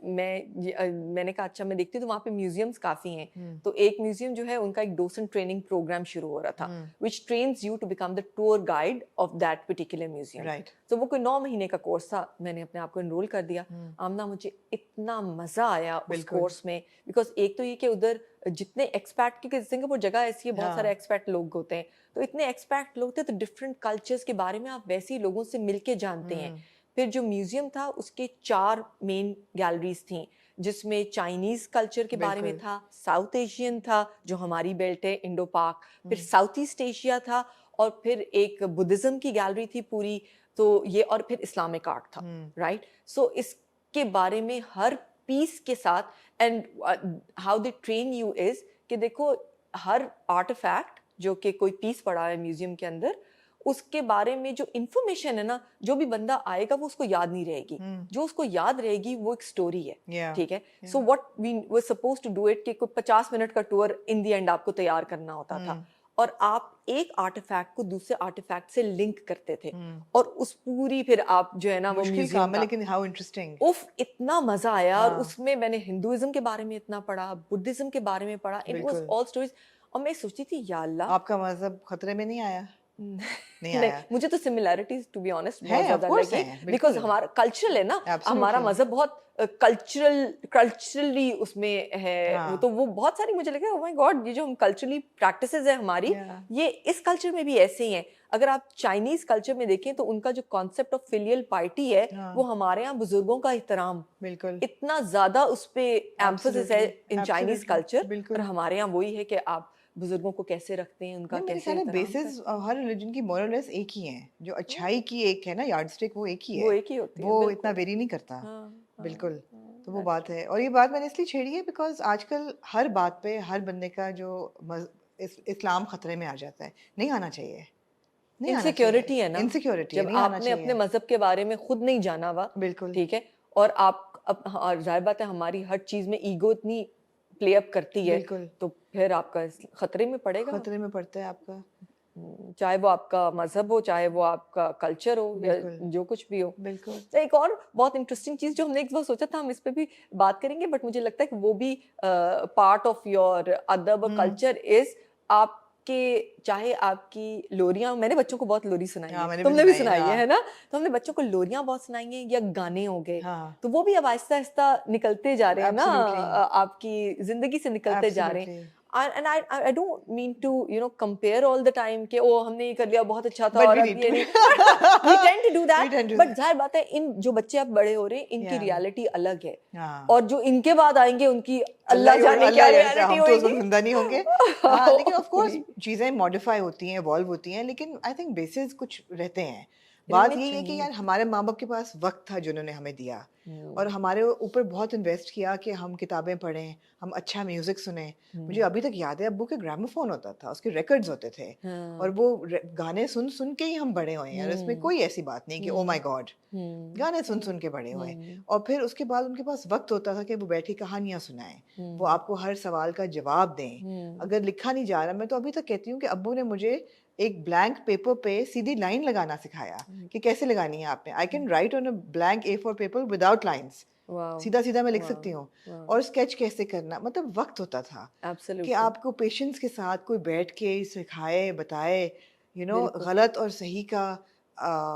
Speaker 2: मैंने कहा अच्छा मैं देखती हूँ तो वहाँ पे म्यूजियम्स काफ़ी हैं। तो एक म्यूजियम जो है उनका एक डोसेंट ट्रेनिंग प्रोग्राम शुरू हो रहा था which trains you to become the tour guide of that particular museum.
Speaker 1: Right.
Speaker 2: तो वो कोई 9 महीने का कोर्स था, मैंने अपने आप को एनरोल कर दिया। आमना मुझे इतना मज़ा आया उस
Speaker 1: बिल्कुल।
Speaker 2: कोर्स में, बिकॉज एक तो ये कि उधर जितने एक्सपैट, क्योंकि सिंगापुर जगह ऐसी है बहुत
Speaker 1: हाँ।
Speaker 2: सारे एक्सपैट लोग होते हैं, तो इतने एक्सपैट लोग थे तो डिफरेंट कल्चर्स के बारे में आप वैसे ही लोगों से मिलके जानते हैं। फिर जो म्यूजियम था उसके 4 मेन गैलरीज थी जिसमें चाइनीज कल्चर के बारे में
Speaker 1: बिल्कुल।
Speaker 2: था, साउथ एशियन था जो हमारी बेल्ट है इंडो पाक, फिर साउथ ईस्ट एशिया था, और फिर एक बुद्धिज्म की गैलरी थी पूरी, तो ये, और फिर इस्लामिक आर्ट था। राइट। सो इसके बारे में हर पीस के साथ, and how they train you is कि देखो हर आर्टिफैक्ट जो कि कोई पीस पड़ा है म्यूजियम के अंदर, उसके बारे में जो इंफॉर्मेशन है ना, जो भी बंदा आएगा वो उसको याद नहीं रहेगी, जो उसको याद रहेगी वो एक स्टोरी है। ठीक है। So what we were suppose to do it कि कोई 50 मिनट का टूर इन द एंड आपको तैयार करना होता था, और आप एक आर्टिफैक्ट को दूसरे आर्टिफैक्ट से लिंक करते थे, और उस पूरी फिर आप जो है ना वो
Speaker 1: मुश्किल
Speaker 2: म्यूजियम
Speaker 1: काम है
Speaker 2: का,
Speaker 1: लेकिन हाउ इंटरेस्टिंग।
Speaker 2: उफ इतना मजा आया। और
Speaker 1: हाँ।
Speaker 2: उसमें मैंने हिंदुइज्म के बारे में इतना पढ़ा, बुद्धिज्म के बारे में पढ़ा, इट वाज
Speaker 1: बिल्कुल।
Speaker 2: All stories. और मैं सोचती थी या अल्लाह,
Speaker 1: आपका मज़हब खतरे में नहीं आया? नहीं
Speaker 2: नहीं
Speaker 1: आया?
Speaker 2: मुझे तो सिमिलैरिटीज टू बी ऑनेस्ट
Speaker 1: है,
Speaker 2: बहुत
Speaker 1: ऑफ
Speaker 2: ज्यादा
Speaker 1: कोर्स
Speaker 2: लगी,
Speaker 1: हैं,
Speaker 2: बिकॉज
Speaker 1: बिल्कुल।
Speaker 2: हमारा कल्चरल है ना, हमारा
Speaker 1: एब्सोल्युटली।
Speaker 2: मजहब बहुत कल्चरली उसमें है।
Speaker 1: हाँ।
Speaker 2: तो वो बहुत सारी मुझे लगा, ओह माय गॉड, ये जो हम कल्चरली प्रैक्टिसेस है हमारी,
Speaker 1: Yeah.
Speaker 2: ये इस कल्चर में भी ऐसे ही हैं। अगर आप चाइनीज कल्चर में देखें तो उनका जो कॉन्सेप्ट ऑफ फिलियल पाइटी है,
Speaker 1: हाँ।
Speaker 2: वो हमारे यहाँ बुजुर्गों का एहतराम,
Speaker 1: बिल्कुल।
Speaker 2: इतना ज्यादा उस पे एम्फोसिस है
Speaker 1: Absolutely.
Speaker 2: In Chinese
Speaker 1: Absolutely.
Speaker 2: Culture, और
Speaker 1: बिल्कुल।
Speaker 2: हमारे यहाँ वही है कि आप बुजुर्गों को कैसे रखते हैं, उनका
Speaker 1: नहीं, मेरे
Speaker 2: कैसे
Speaker 1: ख्याल है
Speaker 2: एहतराम
Speaker 1: बेसिस हर रिलीजन की मोरलेस एक ही है, जो
Speaker 2: करते हैं।
Speaker 1: अच्छाई की एक है ना यार्डस्टिक, वो एक ही
Speaker 2: वो
Speaker 1: है,
Speaker 2: एक ही होती है,
Speaker 1: वो इतना
Speaker 2: बिल्कुल।
Speaker 1: वेरी नहीं करता।
Speaker 2: हाँ,
Speaker 1: बिल्कुल। तो वो
Speaker 2: दैट्स
Speaker 1: बात
Speaker 2: ट्रू।
Speaker 1: है, और ये बात मैंने इसलिए छेड़ी है बिकॉज आजकल हर बात पे हर बंदे का जो इस्लाम खतरे में आ जाता है। नहीं आना चाहिए, नहीं आना चाहिए।
Speaker 2: इनसिक्योरिटी है ना,
Speaker 1: इनसिक्योरिटी है,
Speaker 2: जब
Speaker 1: नहीं आना
Speaker 2: आपने अपने
Speaker 1: चाहिए।
Speaker 2: मजहब के बारे में खुद नहीं जाना हुआ,
Speaker 1: बिल्कुल।
Speaker 2: ठीक है, और आप अब हाँ, जाहिर बात है हमारी हर चीज में ईगो इतनी प्ले अप करती है,
Speaker 1: बिल्कुल।
Speaker 2: तो फिर आपका खतरे में पड़ेगा।
Speaker 1: खतरे में पड़ता है आपका।
Speaker 2: चाहे वो आपका मजहब हो, चाहे वो आपका कल्चर हो, या
Speaker 1: बिल्कुल।
Speaker 2: जो कुछ भी हो।
Speaker 1: बिल्कुल।
Speaker 2: तो एक और बहुत इंटरेस्टिंग चीज जो हमने एक बार सोचा था हम इस पे भी बात करेंगे, बट मुझे लगता है कि वो भी पार्ट ऑफ योर अदब कल्चर इज, आपके चाहे आपकी लोरियां, मैंने बच्चों को बहुत लोरी सुनाई
Speaker 1: हाँ,
Speaker 2: है,
Speaker 1: मैंने भी
Speaker 2: तुमने भी
Speaker 1: सुनाई है,
Speaker 2: सुनाई
Speaker 1: हाँ।
Speaker 2: है ना, तो हमने बच्चों को लोरियां बहुत सुनाई हैं, या गाने हो गए,
Speaker 1: हाँ।
Speaker 2: तो वो भी अब आहिस्ता आहिस्ता निकलते जा रहे हैं ना,
Speaker 1: Absolutely.
Speaker 2: आपकी जिंदगी से निकलते जा रहे हैं।
Speaker 1: Absolutely.
Speaker 2: And I don't mean to compare all the time कि ओ हमने ये कर लिया बहुत अच्छा था
Speaker 1: But
Speaker 2: और
Speaker 1: we
Speaker 2: अब
Speaker 1: need
Speaker 2: ये
Speaker 1: to.
Speaker 2: नहीं, we tend to do
Speaker 1: We
Speaker 2: that,
Speaker 1: tend to do
Speaker 2: but
Speaker 1: that.
Speaker 2: जाहिर बात है इन जो बच्चे अब बड़े हो रहे हैं इनकी
Speaker 1: Yeah.
Speaker 2: रियलिटी अलग है,
Speaker 1: हाँ।
Speaker 2: और जो इनके बाद आएंगे उनकी अल्लाह जाने क्या
Speaker 1: अल्लाह
Speaker 2: रियलिटी
Speaker 1: हम तो उस वक्त
Speaker 2: होगी।
Speaker 1: जिंदा नहीं होंगे। हाँ, लेकिन ऑफ कोर्स
Speaker 2: Hopefully.
Speaker 1: चीजें मॉडिफाई होती हैं, इवॉल्व होती हैं, लेकिन आई थिंक बेसिस कुछ रहते हैं। बात
Speaker 2: रहने
Speaker 1: यही है कि
Speaker 2: चाहिए।
Speaker 1: यार हमारे माँ बाप के पास वक्त था जिन्होंने हमें दिया, और हमारे ऊपर बहुत इन्वेस्ट किया कि हम किताबें पढ़ें, हम अच्छा म्यूजिक सुने। मुझे अभी तक याद है अब्बू के ग्रामोफोन होता था, उसके रिकॉर्ड्स होते थे, और वो गाने सुन सुन के ही हम बड़े हुए हैं, और इसमें कोई ऐसी बात नहीं कि ओ माय गॉड, गाने सुन सुन के बड़े हुए। और फिर उसके बाद उनके पास वक्त होता था कि वो बैठी कहानियां सुनाएं, वो आपको हर सवाल का जवाब दें। अगर लिखा नहीं जा रहा, मैं तो अभी तक कहती हूँ कि अब्बू ने मुझे एक ब्लैंक पेपर पे सीधी लाइन लगाना सिखाया कि कैसे लगानी है आपने। I can write on a blank A4 paper without lines, सीधा सीधा मैं लिख सकती हूँ। और स्केच कैसे करना, मतलब वक्त होता था कि आपको पेशेंस के साथ कोई बैठ के सिखाए, बताए, गलत और सही का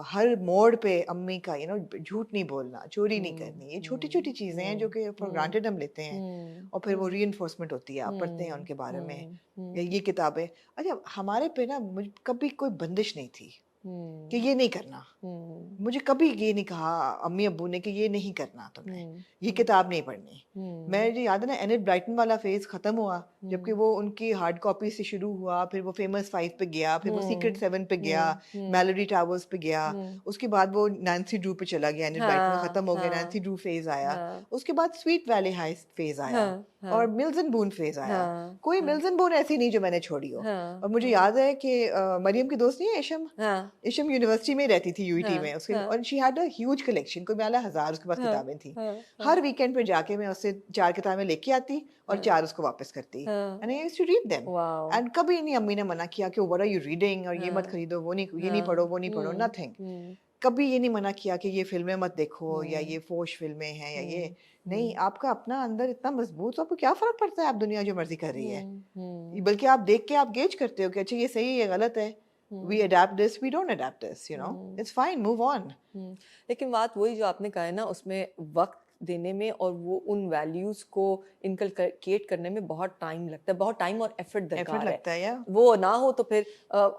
Speaker 1: हर मोड़ पे अम्मी का झूठ नहीं बोलना, चोरी नहीं करनी, ये छोटी छोटी चीजें हैं जो कि फॉर ग्रांटेड हम लेते हैं, और फिर वो रीइंफोर्समेंट होती है, आप पढ़ते हैं उनके बारे में, ये किताबें। अच्छा, हमारे पे ना मुझे कभी कोई बंदिश नहीं थी कि ये नहीं करना। मुझे कभी ये नहीं कहा अम्मी अब्बू ने कि ये नहीं करना तुमने, ये किताब नहीं पढ़नी। मुझे याद है ना, एनिट ब्राइटन वाला फेज खत्म हुआ, जबकि वो उनकी हार्ड कॉपी से शुरू हुआ, फिर वो फेमस 5 पे गया, फिर वो सीक्रेट 7 पे गया, मेलोडी टावर्स पे गया, उसके बाद वो नैन्सी ड्रू पे चला गया, एनिट ब्राइटन खत्म हो गया, नैन्सी ड्रू फेज आया, उसके बाद स्वीट वैली हाई फेज आया, और मिल्स एंड बून फेज आया। कोई मिल्स एंड बून ऐसी नहीं जो मैंने छोड़ी हो। और मुझे याद है कि मरियम की दोस्त नहीं है एशम, इशम यूनिवर्सिटी में रहती थी यूईटी
Speaker 2: हाँ,
Speaker 1: में उसके,
Speaker 2: हाँ,
Speaker 1: और she had a huge collection, कोई मेरा 1000 उसके पास
Speaker 2: हाँ,
Speaker 1: किताबें थी।
Speaker 2: हाँ, हाँ,
Speaker 1: हर वीकेंड पे जाके मैं उससे 4 किताबें लेके आती और
Speaker 2: हाँ,
Speaker 1: 4 उसको वापस करती,
Speaker 2: हाँ,
Speaker 1: and I used to read them.
Speaker 2: Wow,
Speaker 1: and कभी नहीं अम्मी ने मना किया कि व्हाट आर यू रीडिंग, और ये मत
Speaker 2: हाँ,
Speaker 1: खरीदो, वो नहीं, ये नहीं पढ़ो,
Speaker 2: हाँ,
Speaker 1: वो नहीं पढ़ो, नथिंग।
Speaker 2: हुँ,
Speaker 1: कभी ये नहीं मना किया कि ये फिल्में मत देखो या
Speaker 2: हुँ,
Speaker 1: ये फोश फिल्में हैं या ये
Speaker 2: हुँ,
Speaker 1: नहीं।
Speaker 2: हुँ,
Speaker 1: आपका अपना अंदर इतना मजबूत, तो आपको क्या फर्क पड़ता है, आप दुनिया जो मर्जी कर रही है।
Speaker 2: हुँ,
Speaker 1: बल्कि आप देख के आप गेज करते हो कि अच्छा ये सही है, ये गलत है। We
Speaker 2: hmm,
Speaker 1: adept this, we don't adept this,
Speaker 2: hmm,
Speaker 1: it's fine, move on.
Speaker 2: Hmm. लेकिन बात वही जो आपने कहा है ना, उसमें वक़्त देने में और वो उन वैल्यूज़ को इनकलकेट करने में बहुत टाइम लगता है, बहुत टाइम और एफ़र्ट
Speaker 1: एफर्ट
Speaker 2: दरकार है।
Speaker 1: लगता है या
Speaker 2: वो ना हो तो फिर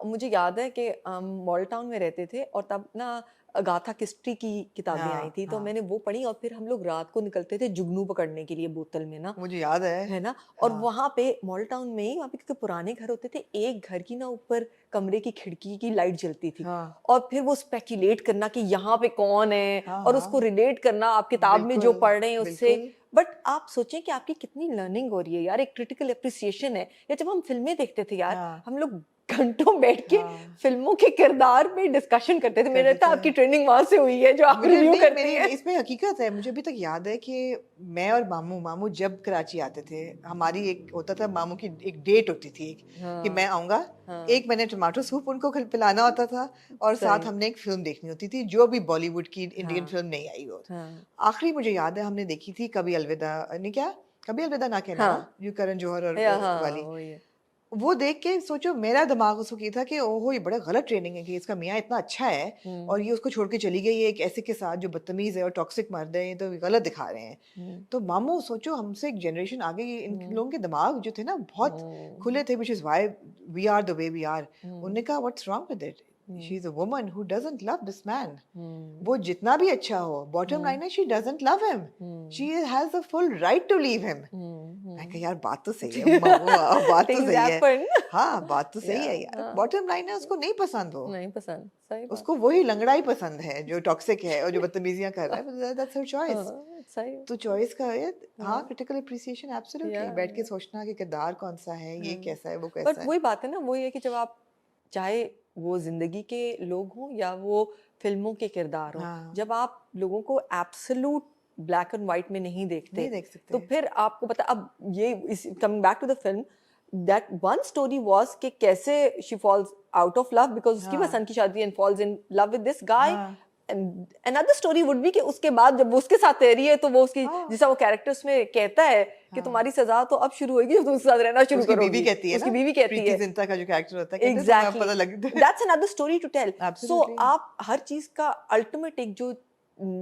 Speaker 2: मुझे याद है कि हम मॉल टाउन में रहते थे और तब ना अगाथा क्रिस्टी की किताबें आई
Speaker 1: हाँ
Speaker 2: थी, तो
Speaker 1: हाँ,
Speaker 2: मैंने वो पढ़ी और फिर हम लोग रात को निकलते थे जुगनू पकड़ने के लिए बोतल में ना,
Speaker 1: मुझे याद
Speaker 2: है ना? और
Speaker 1: हाँ
Speaker 2: वहाँ पे मॉल टाउन में ही वहाँ पे क्योंकि पुराने घर होते थे, एक घर की ना ऊपर कमरे की खिड़की की लाइट जलती थी
Speaker 1: हाँ
Speaker 2: और फिर वो स्पेक्युलेट करना कि यहाँ पे कौन है
Speaker 1: हाँ
Speaker 2: और उसको
Speaker 1: हाँ,
Speaker 2: रिलेट करना आप किताब में जो
Speaker 1: बिल्कुल
Speaker 2: पढ़ रहे हैं उससे।
Speaker 1: बिल्कुल।
Speaker 2: बट आप सोचें कि आपकी कितनी लर्निंग हो रही है यार, एक क्रिटिकल एप्रिसिएशन है। या जब हम फ़िल्में देखते थे यार,
Speaker 1: हाँ
Speaker 2: हम लोग घंटों बैठ के
Speaker 1: हाँ,
Speaker 2: फ़िल्मों के किरदार पे डिस्कशन करते थे। मुझे
Speaker 1: करते
Speaker 2: लगता है
Speaker 1: थे।
Speaker 2: आपकी ट्रेनिंग वहाँ से हुई है जो आप
Speaker 1: मुझे
Speaker 2: रिव्यू
Speaker 1: नहीं,
Speaker 2: करती
Speaker 1: मेरी
Speaker 2: हैं।
Speaker 1: इसमें हकीकत है, मुझे अभी तक याद है कि मैं और मामू मामू जब कराची आते थे, हमारी एक होता था, मामू की एक डेट होती थी एक, कि मैं
Speaker 2: हाँ,
Speaker 1: आऊँगा,
Speaker 2: हाँ,
Speaker 1: एक मैंने टमाटो सूप उनको पिलाना होता था, और साथ
Speaker 2: सही।
Speaker 1: हमने एक फ़िल्म देखनी होती थी, जो भी बॉलीवुड की इंडियन
Speaker 2: हाँ,
Speaker 1: फ़िल्म नहीं आई हो।
Speaker 2: हाँ।
Speaker 1: आखिरी मुझे याद है हमने देखी थी कभी अलविदा, नहीं क्या? कभी अलविदा ना कहना ना,
Speaker 2: हाँ,
Speaker 1: जो करण जौहर और
Speaker 2: या हाँ,
Speaker 1: वाली।
Speaker 2: वही है।
Speaker 1: वो देख के सोचो, मेरा दिमाग उस वक़्त ये था कि ओहो! ये बड़ा गलत ट्रेनिंग है कि इसका मियाँ इतना अच्छा है और
Speaker 2: हुँ,
Speaker 1: ये उसको छोड़ के चली गई है एक ऐसे के साथ जो बदतमीज़ है और टॉक्सिक मर्द है, ये तो गलत दिखा रहे हैं।
Speaker 2: हुँ,
Speaker 1: तो मामू सोचो, हमसे एक जनरेशन आगे ये इन
Speaker 2: हुँ,
Speaker 1: लोगों के दिमाग जो थे ना बहुत
Speaker 2: हुँ,
Speaker 1: खुले थे, which is why we are the way we are.
Speaker 2: Hmm,
Speaker 1: उन्होंने कहा what's wrong with it? She
Speaker 2: hmm,
Speaker 1: is a woman who doesn't love this man.
Speaker 2: Hmm,
Speaker 1: वो जितना भी अच्छा हो, बॉटम
Speaker 2: हुँ,
Speaker 1: लाइन है she doesn't love him. She
Speaker 2: hmm,
Speaker 1: has the full right to leave him.
Speaker 2: Hmm,
Speaker 1: मैं कहा
Speaker 2: हुँ।
Speaker 1: यार बात तो सही है, बात तो
Speaker 2: थिंग्स
Speaker 1: सही है।
Speaker 2: हैपन।
Speaker 1: हाँ, बात तो
Speaker 2: या
Speaker 1: सही है यार।
Speaker 2: हाँ,
Speaker 1: बॉटम लाइन है, उसको नहीं पसंद वो।
Speaker 2: नहीं पसंद, सही बात।
Speaker 1: उसको वही लंगड़ा ही पसंद है जो टॉक्सिक है और जो बदतमीजियाँ कर रहा है, दैट्स हर चॉइस।
Speaker 2: हाँ, सही
Speaker 1: तो चॉइस का है। हाँ,
Speaker 2: हाँ,
Speaker 1: क्रिटिकल एप्रिसिएशन
Speaker 2: या
Speaker 1: एब्सोल्युटली, बैठ के सोचना कि किरदार कौन-सा है, ये
Speaker 2: हाँ।
Speaker 1: कैसा है, वो कैसा
Speaker 2: बट
Speaker 1: है।
Speaker 2: वही बात है ना, वही है कि जब आप चाहे वो ज़िंदगी के लोग हों या वो फ़िल्मों के किरदार हों,
Speaker 1: हाँ,
Speaker 2: जब आप लोगों को एब्सोल्यूट ब्लैक एंड व्हाइट में नहीं देखते,
Speaker 1: नहीं देख
Speaker 2: तो
Speaker 1: सकते।
Speaker 2: फिर आपको पता अब ये is coming back to the film that one story was कि कैसे she falls out of love because उसकी
Speaker 1: हाँ,
Speaker 2: पसंद की शादी and falls in love with this guy
Speaker 1: हाँ,
Speaker 2: and another story would be कि उसके बाद जब वो उसके साथ रह रही है तो वो उसकी
Speaker 1: हाँ,
Speaker 2: जैसा वो कैरेक्टर उसमें कहता है कि
Speaker 1: हाँ।
Speaker 2: तुम्हारी सज़ा तो अब शुरू होएगी जब तुम उसके साथ रहना शुरू
Speaker 1: उसकी बीवी
Speaker 2: करोगी।
Speaker 1: कहती है
Speaker 2: उसकी
Speaker 1: ना,
Speaker 2: बीवी कहती
Speaker 1: प्रीति
Speaker 2: है
Speaker 1: जिंटा का जो कैरेक्टर होता है, कहते हैं तुम्हें अब
Speaker 2: एग्जैक्टली
Speaker 1: पता लग
Speaker 2: that's another story to tell. So
Speaker 1: absolutely.
Speaker 2: आप हर चीज का अल्टीमेट एक जो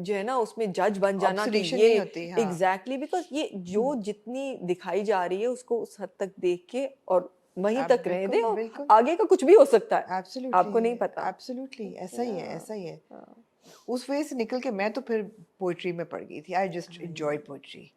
Speaker 2: है ना उसमें जज बन जाना कि
Speaker 1: ऑब्सोल्यूशन
Speaker 2: ये
Speaker 1: नहीं होती, हाँ।
Speaker 2: एग्जैक्टली बिकॉज ये जो जितनी दिखाई जा रही है उसको उस हद तक देख के और वहीं तक रह दे
Speaker 1: बिल्कुल,
Speaker 2: और
Speaker 1: बिल्कुल।
Speaker 2: आगे का कुछ भी हो सकता है
Speaker 1: एब्सोल्युटली,
Speaker 2: आपको नहीं पता।
Speaker 1: एब्सोल्युटली ऐसा ही है,
Speaker 2: या
Speaker 1: ऐसा ही है। उस वे से निकल के मैं तो फिर पोएट्री में पड़ गई थी। I just enjoyed poetry.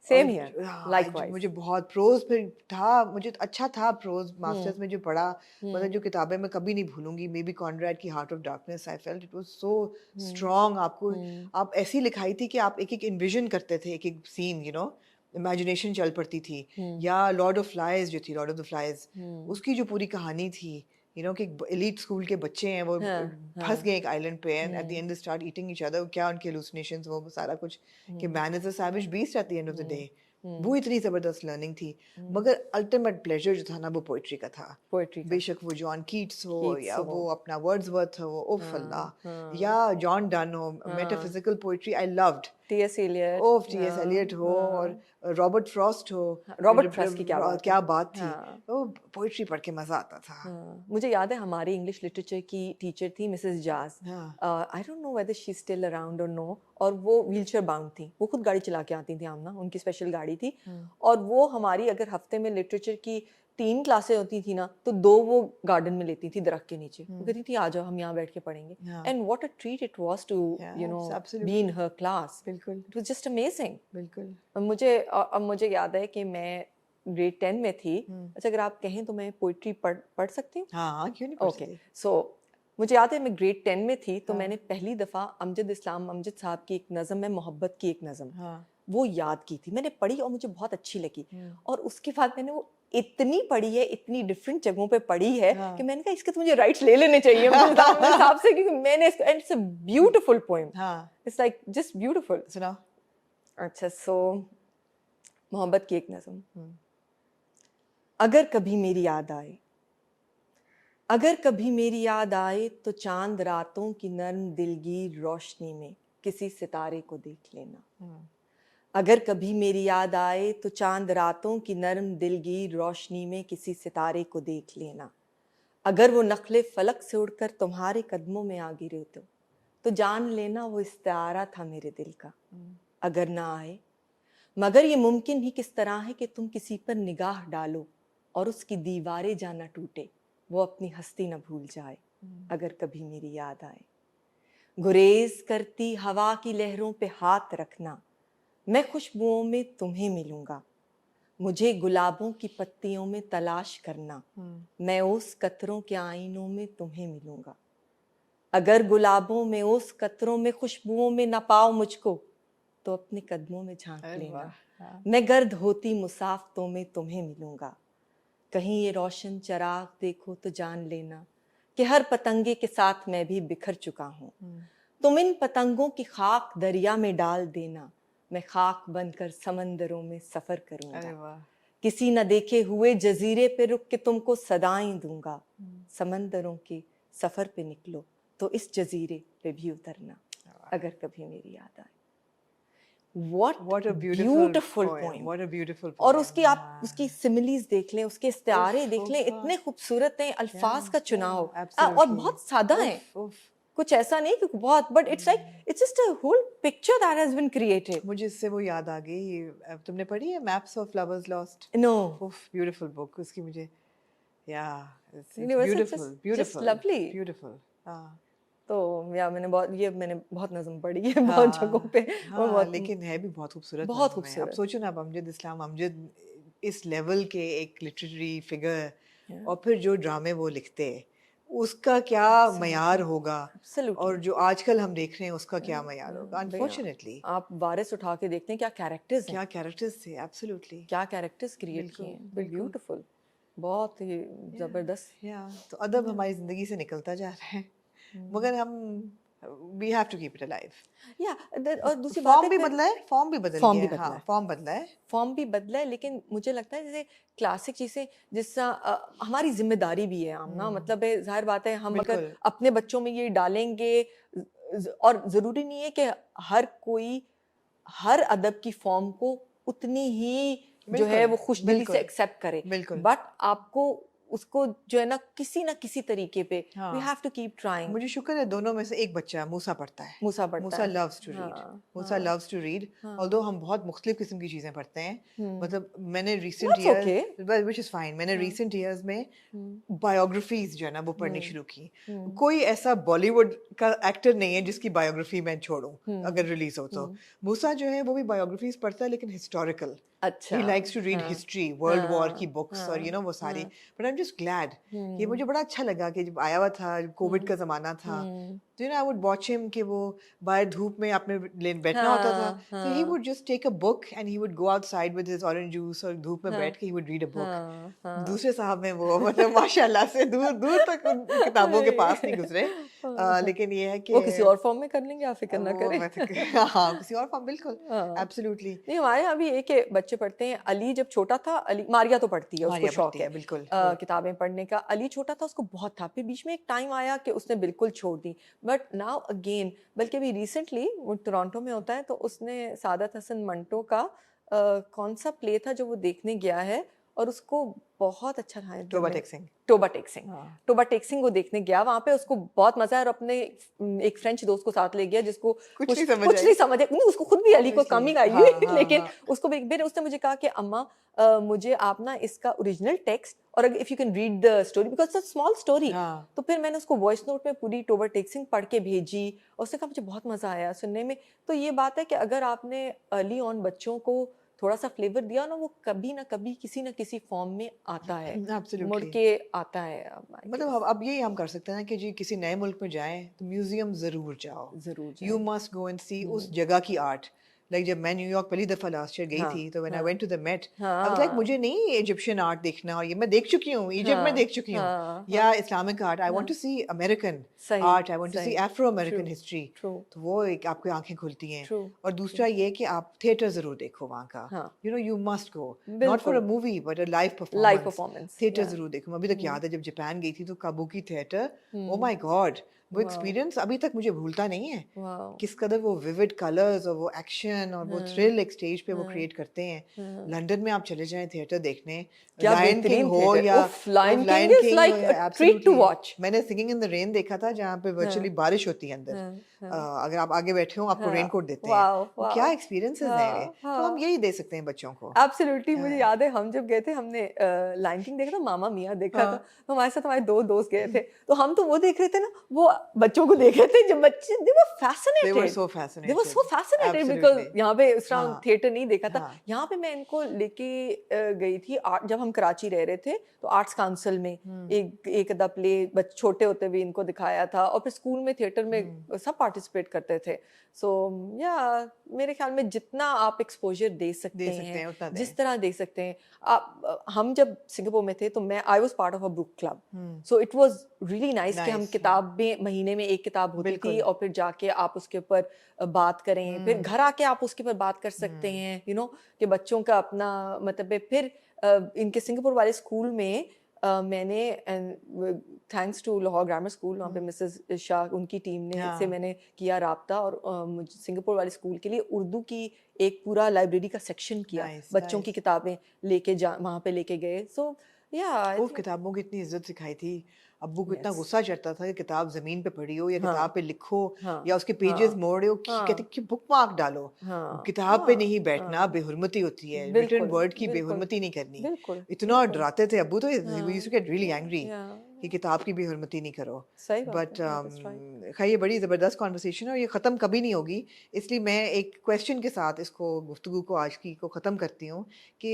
Speaker 2: Same
Speaker 1: और
Speaker 2: हियर
Speaker 1: हाँ,
Speaker 2: लाइकवाइज।
Speaker 1: मुझे बहुत प्रोज़ फिर था, मुझे तो अच्छा था प्रोज़
Speaker 2: हम्म
Speaker 1: मास्टर्स में जो पढ़ा, मतलब
Speaker 2: हम्म
Speaker 1: जो किताबें मैं कभी नहीं भूलूँगी, मे बी कॉनरैड की heart of darkness, I felt it was so
Speaker 2: hmm
Speaker 1: strong. आपको
Speaker 2: हम्म
Speaker 1: आप ऐसी लिखाई थी कि आप एक-एक एन्विज़न करते थे, एक-एक सीन, इमेजिनेशन चल पड़ती थी।
Speaker 2: हम्म
Speaker 1: या लॉर्ड ऑफ फ्लाइज़ जो थी, लॉर्ड ऑफ द फ्लाइज़,
Speaker 2: हम्म
Speaker 1: उसकी जो पूरी कहानी थी, कि एलीट स्कूल के बच्चे हैं, वो
Speaker 2: हाँ
Speaker 1: फंस
Speaker 2: हाँ
Speaker 1: गए एक आइलैंड पे, and at the
Speaker 2: hmm
Speaker 1: and they start eating each other. क्या उनके हेलुसिनेशंस, वो सारा कुछ, कि
Speaker 2: hmm
Speaker 1: man is a savage beast at the end of the day.
Speaker 2: Hmm
Speaker 1: वो इतनी ज़बरदस्त लर्निंग थी।
Speaker 2: हम्म
Speaker 1: मगर अल्टीमेट प्लेजर जो था ना, वो पोइट्री का था।
Speaker 2: पोएट्री का
Speaker 1: बेशक वो जॉन कीट्स हो
Speaker 2: कीट्स
Speaker 1: या
Speaker 2: हो।
Speaker 1: वो अपना वर्ड्सवर्थ हो, उफ
Speaker 2: हाँ
Speaker 1: अल्लाह, या
Speaker 2: हाँ
Speaker 1: जॉन डन हो,
Speaker 2: हाँ
Speaker 1: metaphysical poetry I loved.
Speaker 2: T S. Eliot
Speaker 1: of T S. Eliot
Speaker 2: हाँ,
Speaker 1: हो और
Speaker 2: हाँ,
Speaker 1: रॉबर्ट फ्रॉस्ट हो,
Speaker 2: हाँ, रॉबर्ट फ्रॉस्ट की क्या बात है।
Speaker 1: क्या बात थी।
Speaker 2: हाँ,
Speaker 1: तो पोइट्री पढ़ के मज़ा आता था।
Speaker 2: हाँ, मुझे याद है हमारी इंग्लिश लिटरेचर की टीचर थी मिसेस जास।
Speaker 1: हाँ,
Speaker 2: I don't know whether she still around और नो। और वो व्हीलचेयर बाउंड थी, वो खुद गाड़ी चला के आती थी आमना, उनकी स्पेशल गाड़ी थी।
Speaker 1: हाँ,
Speaker 2: और वो हमारी अगर हफ्ते में लिटरेचर की 3 क्लासें होती थी ना तो 2 वो गार्डन में लेती थी दरख्त के नीचे, वो कहती थी आ जाओ हम यहाँ बैठ के पढ़ेंगे।
Speaker 1: हाँ,
Speaker 2: and what a treat it was to you know be in
Speaker 1: absolutely,
Speaker 2: हर क्लास।
Speaker 1: बिल्कुल,
Speaker 2: इट वाज जस्ट अमेजिंग।
Speaker 1: बिल्कुल।
Speaker 2: अब मुझे याद है कि मैं ग्रेड 10 में थी। अच्छा अगर आप कहें तो मैं पोइट्री पढ़ पढ़ सकती हूँ?
Speaker 1: हाँ, हाँ, क्यों नहीं पढ़
Speaker 2: ओके,
Speaker 1: सकती?
Speaker 2: सो मुझे याद है मैं ग्रेड 10 में थी तो मैंने
Speaker 1: हाँ,
Speaker 2: पहली दफ़ा अमजद इस्लाम अमजद साहब की एक नज़म है मोहब्बत की एक नज़म,
Speaker 1: हाँ,
Speaker 2: वो याद की थी। मैंने पढ़ी और मुझे बहुत अच्छी लगी
Speaker 1: हुँ,
Speaker 2: और उसके बाद मैंने वो इतनी पढ़ी है, इतनी डिफरेंट जगहों पे पढ़ी है
Speaker 1: हाँ।
Speaker 2: कि मैंने कहा इसके तो मुझे राइट्स ले लेने चाहिए मेरे हिसाब से, क्योंकि मैंने इसको, and it's a beautiful poem,
Speaker 1: हाँ
Speaker 2: इट्स लाइक जस्ट ब्यूटीफुल।
Speaker 1: सुनाओ।
Speaker 2: अच्छा, सो मोहब्बत की एक नज़म।
Speaker 1: हम्म,
Speaker 2: अगर कभी मेरी याद आए, अगर कभी मेरी याद आए तो चांद रातों की नर्म दिलगीर रोशनी में किसी सितारे को देख लेना।
Speaker 1: हम्म,
Speaker 2: अगर कभी मेरी याद आए तो चांद रातों की नर्म दिलगीर रोशनी में किसी सितारे को देख लेना। अगर वो नखले फलक से उड़कर तुम्हारे कदमों में आ गिरे तो जान लेना वो इस्तारा था मेरे दिल का। अगर ना आए, मगर ये मुमकिन ही किस तरह है कि तुम किसी पर निगाह डालो और उसकी दीवारें जाना टूटे, वो अपनी हस्ती न भूल जाए। अगर कभी मेरी याद आए, गुरेज करती हवा की लहरों पे हाथ रखना, मैं खुशबुओं में तुम्हें मिलूंगा। मुझे गुलाबों की पत्तियों में तलाश करना, मैं ओस कतरों के आईनों में तुम्हें मिलूंगा। अगर गुलाबों में, ओस कतरों में, खुशबुओं में न पाओ मुझको तो अपने कदमों में झांक
Speaker 1: अरे
Speaker 2: लेना।
Speaker 1: वाह, हाँ।
Speaker 2: मैं गर्द होती मुसाफतों में तुम्हें मिलूंगा। कहीं ये रोशन चराग देखो तो जान लेना कि हर पतंगे के साथ मैं भी बिखर चुका हूँ। तुम इन पतंगों की खाक दरिया में डाल देना, मैं खाक बनकर समंदरों में सफर
Speaker 1: अरे
Speaker 2: करूंगा।
Speaker 1: वाह।
Speaker 2: किसी न देखे हुए जजीरे पे रुक के तुमको सदाएं दूंगा। समंदरों के सफर पे निकलो तो इस जजीरे पे भी उतरना, अगर कभी मेरी याद आए।
Speaker 1: What a
Speaker 2: beautiful
Speaker 1: poem.
Speaker 2: Poem.
Speaker 1: What a beautiful
Speaker 2: और
Speaker 1: poem.
Speaker 2: उसकी आप उसकी सिमिलीज देख लें, उसके इस्तारे देख लें, इतने खूबसूरत हैं, अल्फाज का चुनाव और
Speaker 1: absolutely.
Speaker 2: बहुत सादा है,
Speaker 1: उफ।
Speaker 2: कुछ ऐसा नहीं कि बहुत, but it's like it's just a whole picture that has been created.
Speaker 1: मुझे इससे वो याद आ गई, तुमने पढ़ी है maps of lovers lost?
Speaker 2: No,
Speaker 1: उफ, ब्यूटीफुल बुक उसकी मुझे, yeah it's
Speaker 2: universal
Speaker 1: beautiful,
Speaker 2: just
Speaker 1: beautiful,
Speaker 2: lovely.
Speaker 1: Beautiful. हाँ
Speaker 2: तो या मैंने बहुत नज़म पढ़ी है बहुत जगहों
Speaker 1: हाँ
Speaker 2: पे, और
Speaker 1: हाँ,
Speaker 2: बहुत
Speaker 1: लेकिन है भी बहुत खूबसूरत
Speaker 2: बहुत
Speaker 1: नज़म है। अब
Speaker 2: खूबसूरत।
Speaker 1: सोचो ना, अब अमजद इस्लाम, अमजद इस लेवल के एक लिटरेरी फिगर,
Speaker 2: Yeah.
Speaker 1: और फिर जो ड्रामे वो लिखते हैं उसका क्या मयार होगा,
Speaker 2: Absolutely.
Speaker 1: और जो आजकल हम देख रहे हैं उसका क्या मयार होगा।
Speaker 2: भैया,
Speaker 1: अनफॉर्चुनेटली
Speaker 2: आप वारिस उठा के देखते हैं, क्या कैरेक्टर्स हैं,
Speaker 1: क्या कैरेक्टर्स थे, एब्सोल्युटली।
Speaker 2: क्या कैरेक्टर्स क्रिएट
Speaker 1: बिल्कुल,
Speaker 2: किए हैं,
Speaker 1: बिल्कुल।
Speaker 2: ब्यूटीफुल, बहुत ही जबरदस्त।
Speaker 1: या तो अदब हमारी जिंदगी से निकलता जा रहा है, मगर हम we have to keep it alive.
Speaker 2: या और दूसरी बात
Speaker 1: फॉर्म
Speaker 2: है,
Speaker 1: भी
Speaker 2: फिर
Speaker 1: बदला है, फॉर्म भी बदल
Speaker 2: फॉर्म
Speaker 1: गया
Speaker 2: भी
Speaker 1: है।
Speaker 2: बदला
Speaker 1: हाँ,
Speaker 2: है,
Speaker 1: फॉर्म बदला है।
Speaker 2: फॉर्म भी बदला है, लेकिन मुझे लगता है जैसे क्लासिक चीज़ें, जिसका हमारी जिम्मेदारी भी है आमना, मतलब है, जाहिर बात है, हम अगर
Speaker 1: बिल्कुल।
Speaker 2: अपने बच्चों में ये डालेंगे, और ज़रूरी नहीं है कि हर कोई हर अदब की फॉर्म को उतनी ही जो है
Speaker 1: बिल्कुल,
Speaker 2: वो खुशदिली से
Speaker 1: बिल्कुल,
Speaker 2: एक्सेप्ट करे,
Speaker 1: बिल्कुल।
Speaker 2: बट आपको उसको जो है ना किसी तरीके पे वी
Speaker 1: हाँ,
Speaker 2: हैव टू कीप ट्राइंग।
Speaker 1: मुझे शुक्र है दोनों में से एक बच्चा मूसा पढ़ता है।
Speaker 2: मूसा पढ़ता
Speaker 1: मूसा
Speaker 2: है,
Speaker 1: लव्स टू रीड,
Speaker 2: हाँ
Speaker 1: मूसा
Speaker 2: हाँ
Speaker 1: लव्स टू रीड।
Speaker 2: हाँ,
Speaker 1: ऑल्दो हम बहुत मुख्तलिफ किस्म की चीज़ें पढ़ते हैं, मतलब मैंने recent
Speaker 2: that's
Speaker 1: year,
Speaker 2: okay.
Speaker 1: Which is fine, मैंने रिसेंट ईयर्स में
Speaker 2: हम्म
Speaker 1: बायोग्राफीज जो है ना वो पढ़नी
Speaker 2: हम्म
Speaker 1: शुरू की।
Speaker 2: हम्म
Speaker 1: कोई ऐसा बॉलीवुड का एक्टर नहीं है जिसकी बायोग्राफी मैं छोड़ूं अगर रिलीज हो तो।
Speaker 2: हम्म,
Speaker 1: मूसा जो है वो भी बायोग्राफीज पढ़ता है, लेकिन हिस्टोरिकल।
Speaker 2: अच्छा,
Speaker 1: He likes to read
Speaker 2: हाँ
Speaker 1: history, World War की
Speaker 2: हाँ
Speaker 1: books, और
Speaker 2: हाँ
Speaker 1: वो सारी।
Speaker 2: हाँ,
Speaker 1: But I'm just glad कि मुझे
Speaker 2: हम्म
Speaker 1: बड़ा अच्छा लगा कि जब आया हुआ था, कोविड का ज़माना था,
Speaker 2: हम्म,
Speaker 1: तो I would watch him कि वो बाहर धूप में आपने बैठना होता था,
Speaker 2: हाँ
Speaker 1: so he
Speaker 2: हाँ
Speaker 1: would just take a book and he would go outside with his orange juice, और धूप में
Speaker 2: हाँ
Speaker 1: बैठ के he would read a book।
Speaker 2: हाँ हाँ,
Speaker 1: दूसरे साहब में वो मतलब माशाल्लाह से दूर दूर तक उन किताबों के पास नहीं गुजरे। लेकिन ये है कि
Speaker 2: वो किसी और फॉर्म में कर लेंगे, आप फिक्र ना
Speaker 1: वो
Speaker 2: करें।
Speaker 1: मैं हाँ, किसी और फॉर्म, बिल्कुल,
Speaker 2: हाँ,
Speaker 1: एब्सोल्युटली।
Speaker 2: नहीं हमारे यहाँ भी एक बच्चे पढ़ते हैं। अली जब छोटा था, अली, मारिया तो पढ़ती है, उसको
Speaker 1: मारिया
Speaker 2: शौक
Speaker 1: पढ़ती
Speaker 2: है
Speaker 1: है, बिल्कुल।
Speaker 2: किताबें पढ़ने का। अली छोटा था, उसको बहुत था, फिर बीच में एक टाइम आया कि उसने बिल्कुल छोड़ दी, बट नाउ अगेन, बल्कि अभी रिसेंटली वो टोरंटो में होता है, तो उसने सादत हसन मंटो का कौन सा प्ले था जो वो देखने गया है, और उसको बहुत अच्छा रहा है।
Speaker 1: टोबा टेक सिंह।
Speaker 2: टोबा टेक सिंह,
Speaker 1: हाँ।
Speaker 2: टोबा टेक सिंह वो देखने गया, वहां पे उसको बहुत मजा आया, और अपने एक फ्रेंच दोस्त को साथ ले गया जिसको
Speaker 1: कुछ नहीं समझ आई।
Speaker 2: नहीं समझ आई, नहीं उसको खुद भी अली को कम ही आई
Speaker 1: हाँ,
Speaker 2: हुई
Speaker 1: हाँ,
Speaker 2: लेकिन
Speaker 1: हाँ।
Speaker 2: उसको भी एक बार उसने मुझे कहा कि अम्मा मुझे आप ना इसका ओरिजिनल टेक्स्ट, और if you can read the story because it's a small story,
Speaker 1: हाँ।
Speaker 2: तो फिर मैंने उसको वॉइस नोट में पूरी टोबा टेक सिंह पढ़ के भेजी, और उसने कहा मुझे बहुत मजा आया सुनने में। तो ये बात है कि अगर आपने अर्ली ऑन बच्चों को थोड़ा सा फ्लेवर दिया ना, वो कभी ना कभी किसी ना किसी फॉर्म में आता है, मुड़
Speaker 1: एब्सोल्युटली।
Speaker 2: के आता है।
Speaker 1: मतलब अब यही हम कर सकते हैं ना कि जी किसी नए मुल्क में जाएं तो म्यूजियम जरूर जाओ,
Speaker 2: जरूर
Speaker 1: यू
Speaker 2: जाए।
Speaker 1: मस्ट गो एंड सी उस जगह की आर्ट। लाइक जब मैं न्यूयॉर्क पहली दफा लास्ट ईयर गई
Speaker 2: हाँ
Speaker 1: थी, तो व्हेन आई
Speaker 2: हाँ
Speaker 1: went to the Met, I was like
Speaker 2: हाँ
Speaker 1: मुझे नहीं इजिप्शियन आर्ट देखना, और ये मैं देख चुकी हूँ, इजिप्ट में
Speaker 2: हाँ
Speaker 1: देख चुकी हूँ,
Speaker 2: हाँ
Speaker 1: या
Speaker 2: हाँ
Speaker 1: इस्लामिक आर्ट, आई वांट
Speaker 2: हाँ
Speaker 1: टू सी अमेरिकन
Speaker 2: सही
Speaker 1: आर्ट, आई वांट टू सी
Speaker 2: सही
Speaker 1: Afro
Speaker 2: true
Speaker 1: American history.
Speaker 2: True
Speaker 1: तो वो एक आपकी आंखें खुलती हैं।
Speaker 2: ट्रू
Speaker 1: और
Speaker 2: ट्रू
Speaker 1: दूसरा ये कि आप थिएटर जरूर देखो वहाँ का,
Speaker 2: हाँ
Speaker 1: you know you must go, not for a
Speaker 2: बिल्कुल
Speaker 1: movie but a live
Speaker 2: live
Speaker 1: performance.
Speaker 2: Performance
Speaker 1: theatre
Speaker 2: या
Speaker 1: जरूर देखो। मैं अभी तक याद है जब जापान गई थी तो kabuki theatre, oh
Speaker 2: hmm
Speaker 1: my God, वो
Speaker 2: वाओ
Speaker 1: एक्सपीरियंस अभी तक मुझे भूलता नहीं है।
Speaker 2: वाओ
Speaker 1: किस कदर वो विविड कलर्स और वो एक्शन और वो
Speaker 2: हाँ
Speaker 1: थ्रिल एक स्टेज पे वो
Speaker 2: हाँ
Speaker 1: क्रिएट करते हैं।
Speaker 2: हाँ
Speaker 1: लंदन में आप चले जाएं थिएटर देखने,
Speaker 2: क्या
Speaker 1: लायन किंग
Speaker 2: बेहतरीन
Speaker 1: हो
Speaker 2: थिएटर
Speaker 1: या
Speaker 2: उफ Lion King
Speaker 1: lion
Speaker 2: is
Speaker 1: king हो
Speaker 2: like a
Speaker 1: yeah
Speaker 2: treat to
Speaker 1: absolutely.
Speaker 2: Watch
Speaker 1: मैंने सिंगिंग इन द रेन देखा था, जहाँ पे वर्चुअली
Speaker 2: हाँ
Speaker 1: बारिश होती है अंदर।
Speaker 2: हाँ हाँ
Speaker 1: अगर आप आगे बैठे हो आपको रेन
Speaker 2: हाँ
Speaker 1: कोट देते हैं।
Speaker 2: वाओ
Speaker 1: वो क्या
Speaker 2: वाओ
Speaker 1: एक्सपीरियंसेस हैं ये,
Speaker 2: हाँ
Speaker 1: तो हम
Speaker 2: हाँ
Speaker 1: यही दे सकते हैं बच्चों को।
Speaker 2: एब्सोल्युटली मुझे
Speaker 1: हाँ
Speaker 2: याद है हम जब गए थे हमने लायन किंग देखा था मामा मिया देखा था
Speaker 1: हाँ
Speaker 2: तो हमारे साथ हमारे दो दोस्त गए थे तो हम तो वो देख रहे थे ना वो बच्चों को देख रहे थे जब बच्चे दे वर
Speaker 1: they were
Speaker 2: fascinated
Speaker 1: so
Speaker 2: they were
Speaker 1: fascinated,
Speaker 2: so fascinated because
Speaker 1: absolutely।
Speaker 2: यहाँ पे इस तरह
Speaker 1: हाँ
Speaker 2: थिएटर नहीं देखा था
Speaker 1: हाँ
Speaker 2: यहाँ पे मैं इनको लेके गई थी जब हम कराची रह रहे थे तो आर्ट्स काउंसिल में एक अदा प्ले बच्चे छोटे होते हुए इनको दिखाया था और फिर स्कूल में थिएटर में सब पार्टिसिपेट करते थे सो या मेरे ख्याल में जितना आप एक्सपोजर दे सकते हैं
Speaker 1: उतना दें।
Speaker 2: जिस तरह दे सकते हैं आप हम जब सिंगापुर में थे तो मैं I was part of a book club so it was really nice कि हम
Speaker 1: नाइस,
Speaker 2: किताब में महीने में एक किताब होती थी
Speaker 1: बिल्कुल।
Speaker 2: और फिर जाके आप उसके ऊपर बात करें फिर घर आके आप उसके ऊपर बात कर सकते हैं यू नो कि बच्चों का अपना मतलब है फिर इनके सिंगापुर वाले स्कूल में मैंने thanks to Lahore grammar school वहाँ पे मिसेस शाह उनकी टीम ने से
Speaker 1: हाँ
Speaker 2: मैंने किया राब्ता और मुझे सिंगापुर वाले स्कूल के लिए उर्दू की एक पूरा लाइब्रेरी का सेक्शन किया
Speaker 1: नाइस
Speaker 2: बच्चों की
Speaker 1: नाइस।
Speaker 2: किताबें लेके जा वहाँ पे लेके गए सो या आई
Speaker 1: वो
Speaker 2: थिंक
Speaker 1: किताबों की इतनी इज्जत सिखाई थी। अब्बू को इतना
Speaker 2: यस
Speaker 1: गुस्सा चढ़ता था कि किताब जमीन पे पड़ी हो या किताब
Speaker 2: हाँ
Speaker 1: पे लिखो
Speaker 2: हाँ
Speaker 1: या उसके पेजेस
Speaker 2: हाँ
Speaker 1: मोड़े हो, कहते
Speaker 2: हाँ
Speaker 1: कि बुक मार्क डालो,
Speaker 2: हाँ
Speaker 1: किताब पे
Speaker 2: हाँ
Speaker 1: नहीं बैठना,
Speaker 2: हाँ
Speaker 1: बेहुरमती होती है, रिटन
Speaker 2: बिल्कुल
Speaker 1: वर्ड की
Speaker 2: बिल्कुल
Speaker 1: बेहुरमती नहीं करनी।
Speaker 2: बिल्कुल
Speaker 1: इतना
Speaker 2: बिल्कुल
Speaker 1: डराते थे अब्बू, तो वी यूज्ड
Speaker 2: हाँ
Speaker 1: टू गेट रियली एंग्री
Speaker 2: या
Speaker 1: कि किताब की बेहुरमती नहीं करो।
Speaker 2: सही बात
Speaker 1: बट
Speaker 2: है दैट इज राइट
Speaker 1: खैर ये बड़ी ज़बरदस्त कॉन्वर्सेशन है और ये ख़त्म कभी नहीं होगी, इसलिए मैं एक क्वेश्चन के साथ इसको गुफ्तगू को आज की को ख़त्म करती हूँ कि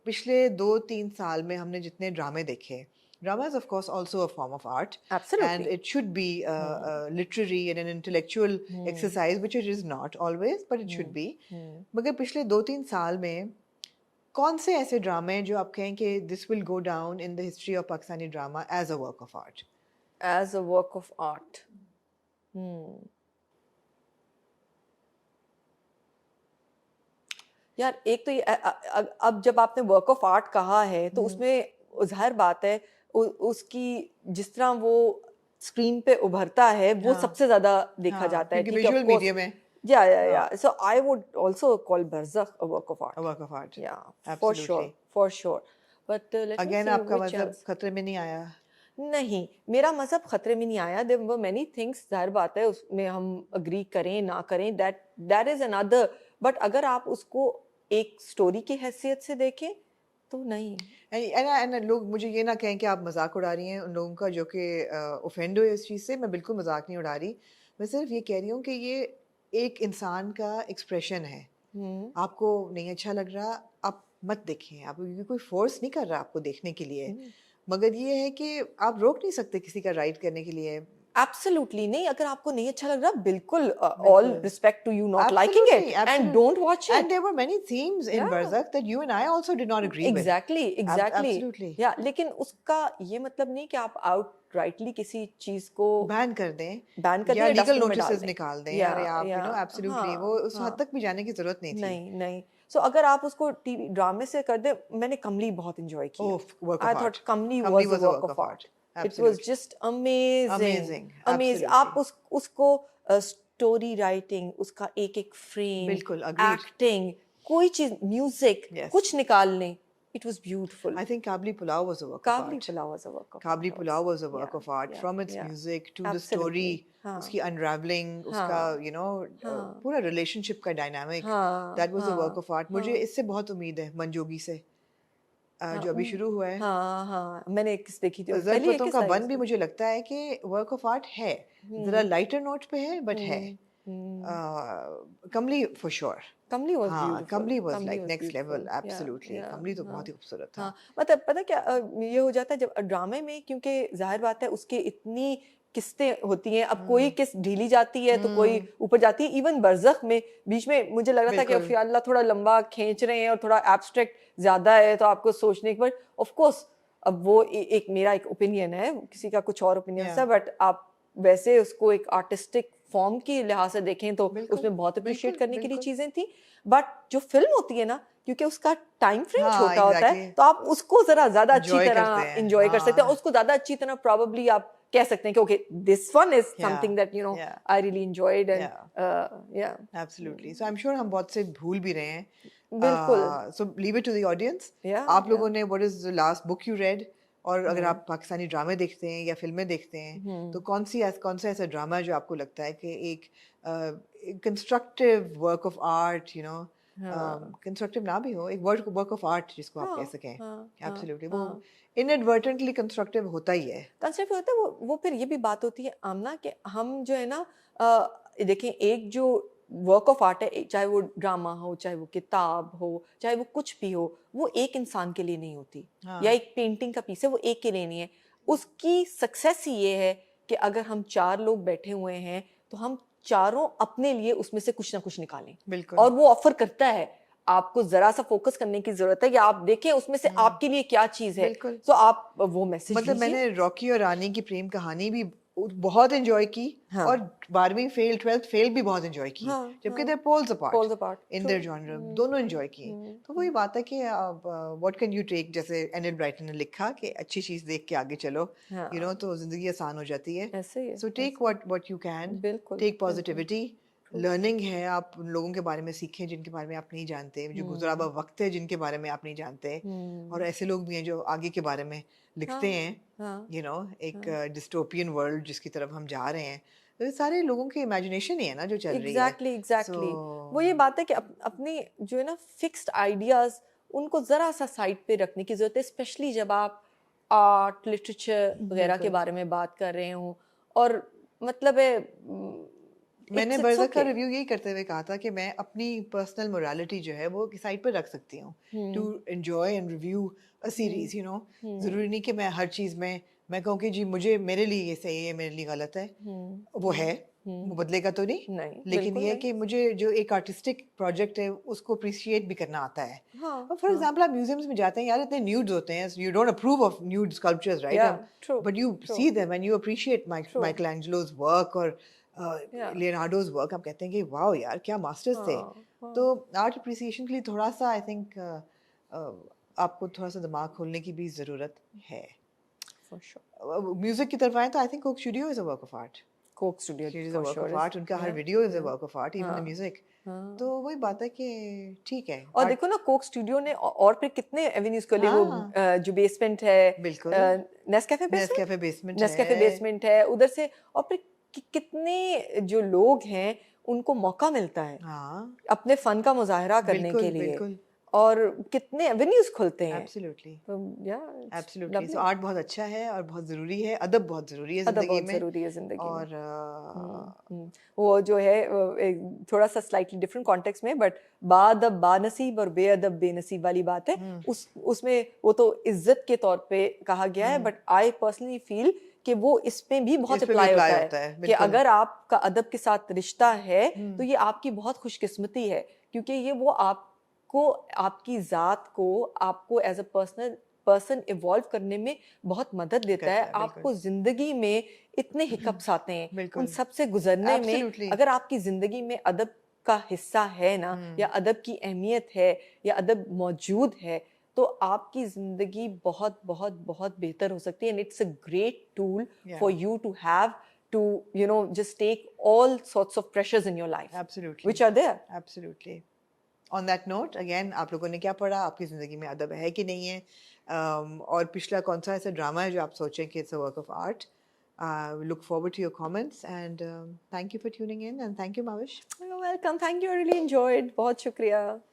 Speaker 1: पिछले 2-3 साल में हमने जितने ड्रामे देखे, drama is of course also a form of art, and
Speaker 2: absolutely
Speaker 1: it should be a literary and an intellectual exercise, which it is not always, but it should be. मगर पिछले 2-3 साल में कौन से ऐसे ड्रामे हैं जो आप कहें कि this will go down in the history of Pakistani drama as a work of art?
Speaker 2: as a work of art यार एक तो ये अब जब आपने वर्क ऑफ आर्ट कहा है तो उसमें ज़ाहिर बात है उसकी जिस तरह वो स्क्रीन पे उभरता है वो
Speaker 1: हाँ
Speaker 2: सबसे ज्यादा देखा
Speaker 1: हाँ,
Speaker 2: जाता है
Speaker 1: क्योंकि
Speaker 2: ठीक है
Speaker 1: विजुअल
Speaker 2: ऑफ कोर्स
Speaker 1: मीडियम है।
Speaker 2: या so I would also call Barzakh a work of
Speaker 1: A
Speaker 2: art
Speaker 1: work of art,
Speaker 2: yeah
Speaker 1: absolutely।
Speaker 2: For sure but let me
Speaker 1: Again
Speaker 2: see
Speaker 1: आपका
Speaker 2: व्हिच
Speaker 1: मतलब खतरे में नहीं आया?
Speaker 2: नहीं मेरा मजहब खतरे में नहीं आया देयर वर मेनी थिंग्स जाहिर बात है उसमें हम अग्री करें ना करें दैट इज अनदर बट अगर आप उसको एक स्टोरी की हैसियत से देखें तो नहीं
Speaker 1: एंड लोग मुझे ये ना कहें कि आप मजाक उड़ा रही हैं उन लोगों का जो कि ऑफेंड हुए इस चीज़ से। मैं बिल्कुल मजाक नहीं उड़ा रही, मैं सिर्फ ये कह रही हूँ कि ये एक इंसान का एक्सप्रेशन है। आपको नहीं अच्छा लग रहा, आप मत देखें, आप ये कोई फोर्स नहीं कर रहा आपको देखने के लिए, मगर ये है कि आप रोक नहीं सकते किसी का राइट करने के लिए।
Speaker 2: एब्सोल्युटली नहीं अगर आपको नहीं अच्छा लग रहा बिल्कुल ऑल
Speaker 1: बिल्कुल
Speaker 2: respect to you not liking
Speaker 1: absolutely
Speaker 2: it and
Speaker 1: absolutely
Speaker 2: don't watch
Speaker 1: and
Speaker 2: it
Speaker 1: there were many themes in
Speaker 2: या
Speaker 1: Barzakh that you and I also did not agree with।
Speaker 2: Exactly
Speaker 1: absolutely
Speaker 2: या लेकिन उसका ये मतलब नहीं कि आप आउटराइटली किसी चीज को
Speaker 1: बैन कर दें
Speaker 2: बैन कर
Speaker 1: या
Speaker 2: दें
Speaker 1: लीगल
Speaker 2: डस्टबिन में डाल
Speaker 1: नोटिसेस
Speaker 2: दें
Speaker 1: निकाल दें,
Speaker 2: या
Speaker 1: अरे आप
Speaker 2: या
Speaker 1: एब्सोल्युटली
Speaker 2: हाँ
Speaker 1: वो उस
Speaker 2: हाँ
Speaker 1: हद तक भी जाने की जरूरत नहीं थी।
Speaker 2: नहीं नहीं सो अगर आप उसको टीवी ड्रामे से कर दे मैंने कमली बहुत एंजॉय किया
Speaker 1: Oh, work
Speaker 2: I
Speaker 1: of
Speaker 2: thought
Speaker 1: art।
Speaker 2: Kamli
Speaker 1: Kamli
Speaker 2: was a
Speaker 1: was a
Speaker 2: work
Speaker 1: work
Speaker 2: of
Speaker 1: of
Speaker 2: art
Speaker 1: art,
Speaker 2: it was
Speaker 1: absolutely
Speaker 2: just amazing
Speaker 1: amazing,
Speaker 2: amazing आप
Speaker 1: absolutely
Speaker 2: उसको स्टोरी राइटिंग उसका एक एक फ्रेम
Speaker 1: बिल्कुल agreed।
Speaker 2: एक्टिंग कोई चीज music
Speaker 1: yes
Speaker 2: कुछ निकालने it was beautiful
Speaker 1: I think Kabli Pulao was a work of
Speaker 2: काबली
Speaker 1: art।
Speaker 2: Pulao was a work of
Speaker 1: Kabli
Speaker 2: art
Speaker 1: Pulao was a
Speaker 2: या
Speaker 1: work of art,
Speaker 2: या
Speaker 1: from its
Speaker 2: या
Speaker 1: music to the
Speaker 2: absolutely
Speaker 1: story,
Speaker 2: हाँ
Speaker 1: उसकी unraveling, उसका
Speaker 2: हाँ
Speaker 1: you know
Speaker 2: हाँ
Speaker 1: पूरा relationship का dynamic,
Speaker 2: हाँ
Speaker 1: that was a work
Speaker 2: हाँ
Speaker 1: of art। मुझे
Speaker 2: हाँ
Speaker 1: इससे बहुत उम्मीद है मंजोगी से,
Speaker 2: हाँ
Speaker 1: जो अभी शुरू हुआ है।
Speaker 2: हाँ हाँ मैंने एक किस देखी थी पहली एक
Speaker 1: ज़रफ़तों
Speaker 2: किस
Speaker 1: का
Speaker 2: आई
Speaker 1: वन भी
Speaker 2: उसकी
Speaker 1: मुझे लगता है कि वर्क ऑफ आर्ट है, ज़रा लाइटर नोट पे है बट है।
Speaker 2: हम्म
Speaker 1: कमली फॉर श्योर।
Speaker 2: कमली वाज
Speaker 1: हाँ
Speaker 2: beautiful
Speaker 1: Kamli was
Speaker 2: Kamli
Speaker 1: like
Speaker 2: was
Speaker 1: next level,
Speaker 2: beautiful
Speaker 1: absolutely
Speaker 2: या
Speaker 1: कमली तो
Speaker 2: हाँ
Speaker 1: बहुत ही खूबसूरत था।
Speaker 2: हाँ मतलब पता क्या ये हो जाता है जब ड्रामे में क्योंकि जाहिर बात है उसके इतनी किस्तें होती हैं, अब कोई किस्त ढीली जाती है तो कोई ऊपर जाती है। इवन बरज़ख में बीच में मुझे लग रहा था कि
Speaker 1: बिल्कुल।
Speaker 2: या अल्लाह थोड़ा लंबा खींच रहे हैं और थोड़ा एब्स्ट्रैक्ट ज़्यादा है, तो आपको सोचने के बाद ऑफ कोर्स अब वो एक मेरा एक ओपिनियन है, किसी का कुछ और ओपिनियन
Speaker 1: Yeah.
Speaker 2: है, बट आप वैसे उसको एक आर्टिस्टिक फॉर्म की लिहाज से देखें तो
Speaker 1: बिल्कुल,
Speaker 2: उसमें बहुत अप्रिशिएट
Speaker 1: बिल्कुल,
Speaker 2: करने के लिए
Speaker 1: बिल्कुल।
Speaker 2: चीज़ें थी। बट जो फिल्म होती है ना, क्योंकि उसका टाइम फ्रेम
Speaker 1: हाँ,
Speaker 2: छोटा होता है,
Speaker 1: एग्ज़ैक्टली।
Speaker 2: तो आप उसको ज़रा ज़्यादा अच्छी
Speaker 1: एन्जॉय
Speaker 2: तरह
Speaker 1: करते हैं।
Speaker 2: एन्जॉय कर सकते हैं, और
Speaker 1: हाँ,
Speaker 2: उसको ज़्यादा अच्छी तरह प्रोबेबली आप कह सकते हैं कि okay this one is
Speaker 1: yeah,
Speaker 2: something that
Speaker 1: yeah,
Speaker 2: I really enjoyed and
Speaker 1: yeah.
Speaker 2: Yeah
Speaker 1: absolutely, so I am sure हम बहुत से भूल भी रहे हैं।
Speaker 2: बिल्कुल
Speaker 1: so leave it to the audience.
Speaker 2: या
Speaker 1: आप लोगों ने what is the last book you read, और अगर
Speaker 2: हम्म
Speaker 1: आप पाकिस्तानी ड्रामे देखते हैं या फिल्में देखते हैं तो कौन सा ऐसा ड्रामा है जो आपको लगता है कि एक constructive work of art, you know,
Speaker 2: हाँ
Speaker 1: कंस्ट्रक्टिव ना भी हो, एक वर्क ऑफ आर्ट जिसको आप कह
Speaker 2: हाँ
Speaker 1: सकें।
Speaker 2: हाँ
Speaker 1: एब्सोल्युटली, वो
Speaker 2: हाँ
Speaker 1: इनएडवर्टेंटली कंस्ट्रक्टिव होता ही है।
Speaker 2: कंसेप्ट होता है वो फिर ये भी बात होती है आमना कि हम जो है ना देखें, एक जो वर्क ऑफ आर्ट है, चाहे वो ड्रामा हो, चाहे वो किताब हो, चाहे वो कुछ भी हो, वो एक इंसान के लिए नहीं होती, या
Speaker 1: हाँ,
Speaker 2: एक पेंटिंग का पीस है वो एक के लिए नहीं है। उसकी सक्सेस ही ये है कि अगर हम चार लोग बैठे हुए हैं तो हम चारों अपने लिए उसमें से कुछ ना कुछ निकालें,
Speaker 1: बिल्कुल।
Speaker 2: और वो ऑफर करता है। आपको जरा सा फोकस करने की जरूरत है कि आप देखें उसमें से आपके लिए क्या चीज है,
Speaker 1: बिल्कुल।
Speaker 2: तो आप वो मैसेज
Speaker 1: मतलब
Speaker 2: लीजिए।
Speaker 1: मैंने रॉकी और रानी की प्रेम कहानी भी बहुत एंजॉय की,
Speaker 2: हाँ
Speaker 1: और 12वीं फेल 12th फेल भी बहुत एंजॉय की,
Speaker 2: हाँ
Speaker 1: जबकि
Speaker 2: हाँ
Speaker 1: they're poles apart
Speaker 2: poles apart
Speaker 1: in
Speaker 2: true
Speaker 1: their genre, दोनों एंजॉय किए। तो वही बात है कि व्हाट कैन यू टेक, जैसे एनिल ब्राइटन ने लिखा कि अच्छी चीज देख के आगे चलो, यू नो,
Speaker 2: हाँ
Speaker 1: तो जिंदगी आसान हो जाती है।
Speaker 2: ऐसे ही है
Speaker 1: सो टेक
Speaker 2: ऐसे
Speaker 1: व्हाट यू कैन,
Speaker 2: बिल्कुल
Speaker 1: टेक
Speaker 2: बिल्कुल
Speaker 1: पॉजिटिविटी,
Speaker 2: ट्रू
Speaker 1: लर्निंग है, आप उन लोगों के बारे में सीखें जिनके बारे में आप नहीं जानते, जो गुजरा हुआ वक्त है जिनके बारे में आप नहीं जानते, और
Speaker 2: हम्म
Speaker 1: ऐसे लोग भी हैं जो आगे के बारे में लिखते
Speaker 2: हाँ
Speaker 1: हैं,
Speaker 2: हाँ
Speaker 1: यू नो, एक
Speaker 2: हाँ
Speaker 1: डिस्टोपियन वर्ल्ड जिसकी तरफ हम जा रहे हैं। तो ये सारे लोगों की इमेजिनेशन ही है ना जो चल रही है।
Speaker 2: एग्जैक्टली
Speaker 1: सो
Speaker 2: एग्जैक्टली वो ये बात है कि अपनी जो है ना फिक्स्ड आइडियाज, उनको जरा सा साइड पे रखने की जरूरत है, स्पेशली जब आप आर्ट लिटरेचर वगैरह के
Speaker 1: बिल्कुल।
Speaker 2: बारे में बात कर रहे हो। और मतलब है
Speaker 1: मैंने
Speaker 2: इट्स
Speaker 1: बरज़क का
Speaker 2: ओके।
Speaker 1: रिव्यू यही करते हुए कहा था कि मैं अपनी पर्सनल मोरालिटी जो है वो साइड पर रख सकती हूँ, to
Speaker 2: hmm
Speaker 1: enjoy and review a
Speaker 2: hmm
Speaker 1: series, you know.
Speaker 2: Hmm
Speaker 1: ज़रूरी नहीं कि मैं हर चीज़ में मैं कहूँ कि जी मुझे मेरे लिए ये सही है, मेरे लिए गलत है। वो है, वो
Speaker 2: हम्म
Speaker 1: बदलेगा तो नहीं,
Speaker 2: नहीं
Speaker 1: लेकिन
Speaker 2: बिल्कुल
Speaker 1: ये है
Speaker 2: नहीं।
Speaker 1: कि मुझे जो एक आर्टिस्टिक प्रोजेक्ट है उसको अप्रिशिएट भी करना आता है।
Speaker 2: हाँ
Speaker 1: और फॉर
Speaker 2: हाँ
Speaker 1: एग्जांपल आप म्यूजियम्स में जाते हैं यार, इतने न्यूड्स होते हैं, you don't approve of nude sculptures,
Speaker 2: yeah
Speaker 1: right?
Speaker 2: True
Speaker 1: but you
Speaker 2: true
Speaker 1: see them and you appreciate
Speaker 2: true
Speaker 1: Michelangelo's work और
Speaker 2: या
Speaker 1: लियोनार्डोस वर्क, आप कहते हैं कि वाओ यार क्या मास्टर्स थे।
Speaker 2: हाँ
Speaker 1: तो
Speaker 2: हाँ
Speaker 1: आर्ट अप्रिसिएशन के लिए थोड़ा सा आई थिंक आपको थोड़ा सा दिमाग खोलने की भी ज़रूरत है।
Speaker 2: फॉर श्योर
Speaker 1: म्यूजिक की तरफ आए तो I think Coke studio is a work of art.
Speaker 2: Coke studio
Speaker 1: it is a
Speaker 2: for
Speaker 1: work
Speaker 2: sure
Speaker 1: of
Speaker 2: is
Speaker 1: art, उनका हर
Speaker 2: या
Speaker 1: वीडियो इज़ अ
Speaker 2: या
Speaker 1: work of art, even the
Speaker 2: हाँ
Speaker 1: music.
Speaker 2: हाँ।
Speaker 1: तो वही बात है कि ठीक है
Speaker 2: और
Speaker 1: आर्ट।
Speaker 2: देखो ना कोक स्टूडियो ने और फिर कितने एवेन्यूज खोले, वो
Speaker 1: हाँ,
Speaker 2: जो बेसमेंट है,
Speaker 1: बिल्कुल।
Speaker 2: Nescafe basement,
Speaker 1: Nescafe basement
Speaker 2: Nescafe
Speaker 1: है।
Speaker 2: बेसमेंट है उधर से। और फिर कितने जो लोग हैं उनको मौका मिलता है
Speaker 1: हाँ,
Speaker 2: अपने फन का मुजाहरा करने के
Speaker 1: बिल्कुल,
Speaker 2: लिए,
Speaker 1: बिल्कुल।
Speaker 2: और कितने एवेन्यूज खुलते हैं।
Speaker 1: एब्सोल्युटली,
Speaker 2: तो या it's
Speaker 1: absolutely. So
Speaker 2: lovely.
Speaker 1: Art बहुत अच्छा है और बहुत ज़रूरी है, अदब बहुत ज़रूरी है
Speaker 2: अदब
Speaker 1: ज़िंदगी
Speaker 2: बहुत
Speaker 1: में।
Speaker 2: ज़रूरी है ज़िंदगी में।
Speaker 1: और
Speaker 2: वो जो है एक थोड़ा सा स्लाइटली डिफरेंट कॉन्टेक्स्ट में, बट बाअदब बानसीब और बेअदब बेनसीब वाली बात है।
Speaker 1: हुँ,
Speaker 2: उसमें वो तो इज्जत के तौर पे कहा गया है,
Speaker 1: हुँ,
Speaker 2: बट आई पर्सनली फील कि वो इसमें भी बहुत
Speaker 1: इस पे भी
Speaker 2: अप्लाई
Speaker 1: अप्लाई
Speaker 2: होता है
Speaker 1: होता है,
Speaker 2: कि
Speaker 1: बिल्कुल।
Speaker 2: अगर आपका अदब के साथ रिश्ता है तो
Speaker 1: हुँ,
Speaker 2: ये आपकी बहुत खुशकिस्मती है, क्योंकि ये वो आपको, आपकी ज़ात को, आपको एज अ पर्सन इवॉल्व करने में बहुत मदद देता है।
Speaker 1: करता है, बिल्कुल,
Speaker 2: आपको ज़िंदगी में इतने हिकअप्स आते हैं, उन
Speaker 1: बिल्कुल।
Speaker 2: सब से गुजरने में
Speaker 1: एब्सोल्युटली।
Speaker 2: अगर आपकी ज़िंदगी में अदब का हिस्सा है ना, या
Speaker 1: हुँ,
Speaker 2: अदब की अहमियत है, या अदब मौजूद है, तो आपकी ज़िंदगी बहुत बहुत बहुत बेहतर हो सकती है। And it's a great tool
Speaker 1: yeah,
Speaker 2: for you to have to just take all sorts of pressures in your life
Speaker 1: absolutely,
Speaker 2: which are there.
Speaker 1: Absolutely. On that note again, आप लोगों ने क्या पढ़ा, आपकी ज़िंदगी में अदब है कि नहीं है? और पिछला कौन सा ऐसा ड्रामा है जो आप सोचें कि it's a work of art? Look forward to your comments and thank you for tuning in and thank you Mavish.
Speaker 2: You're welcome. Thank you. I really enjoyed. बहुत शुक्रिया.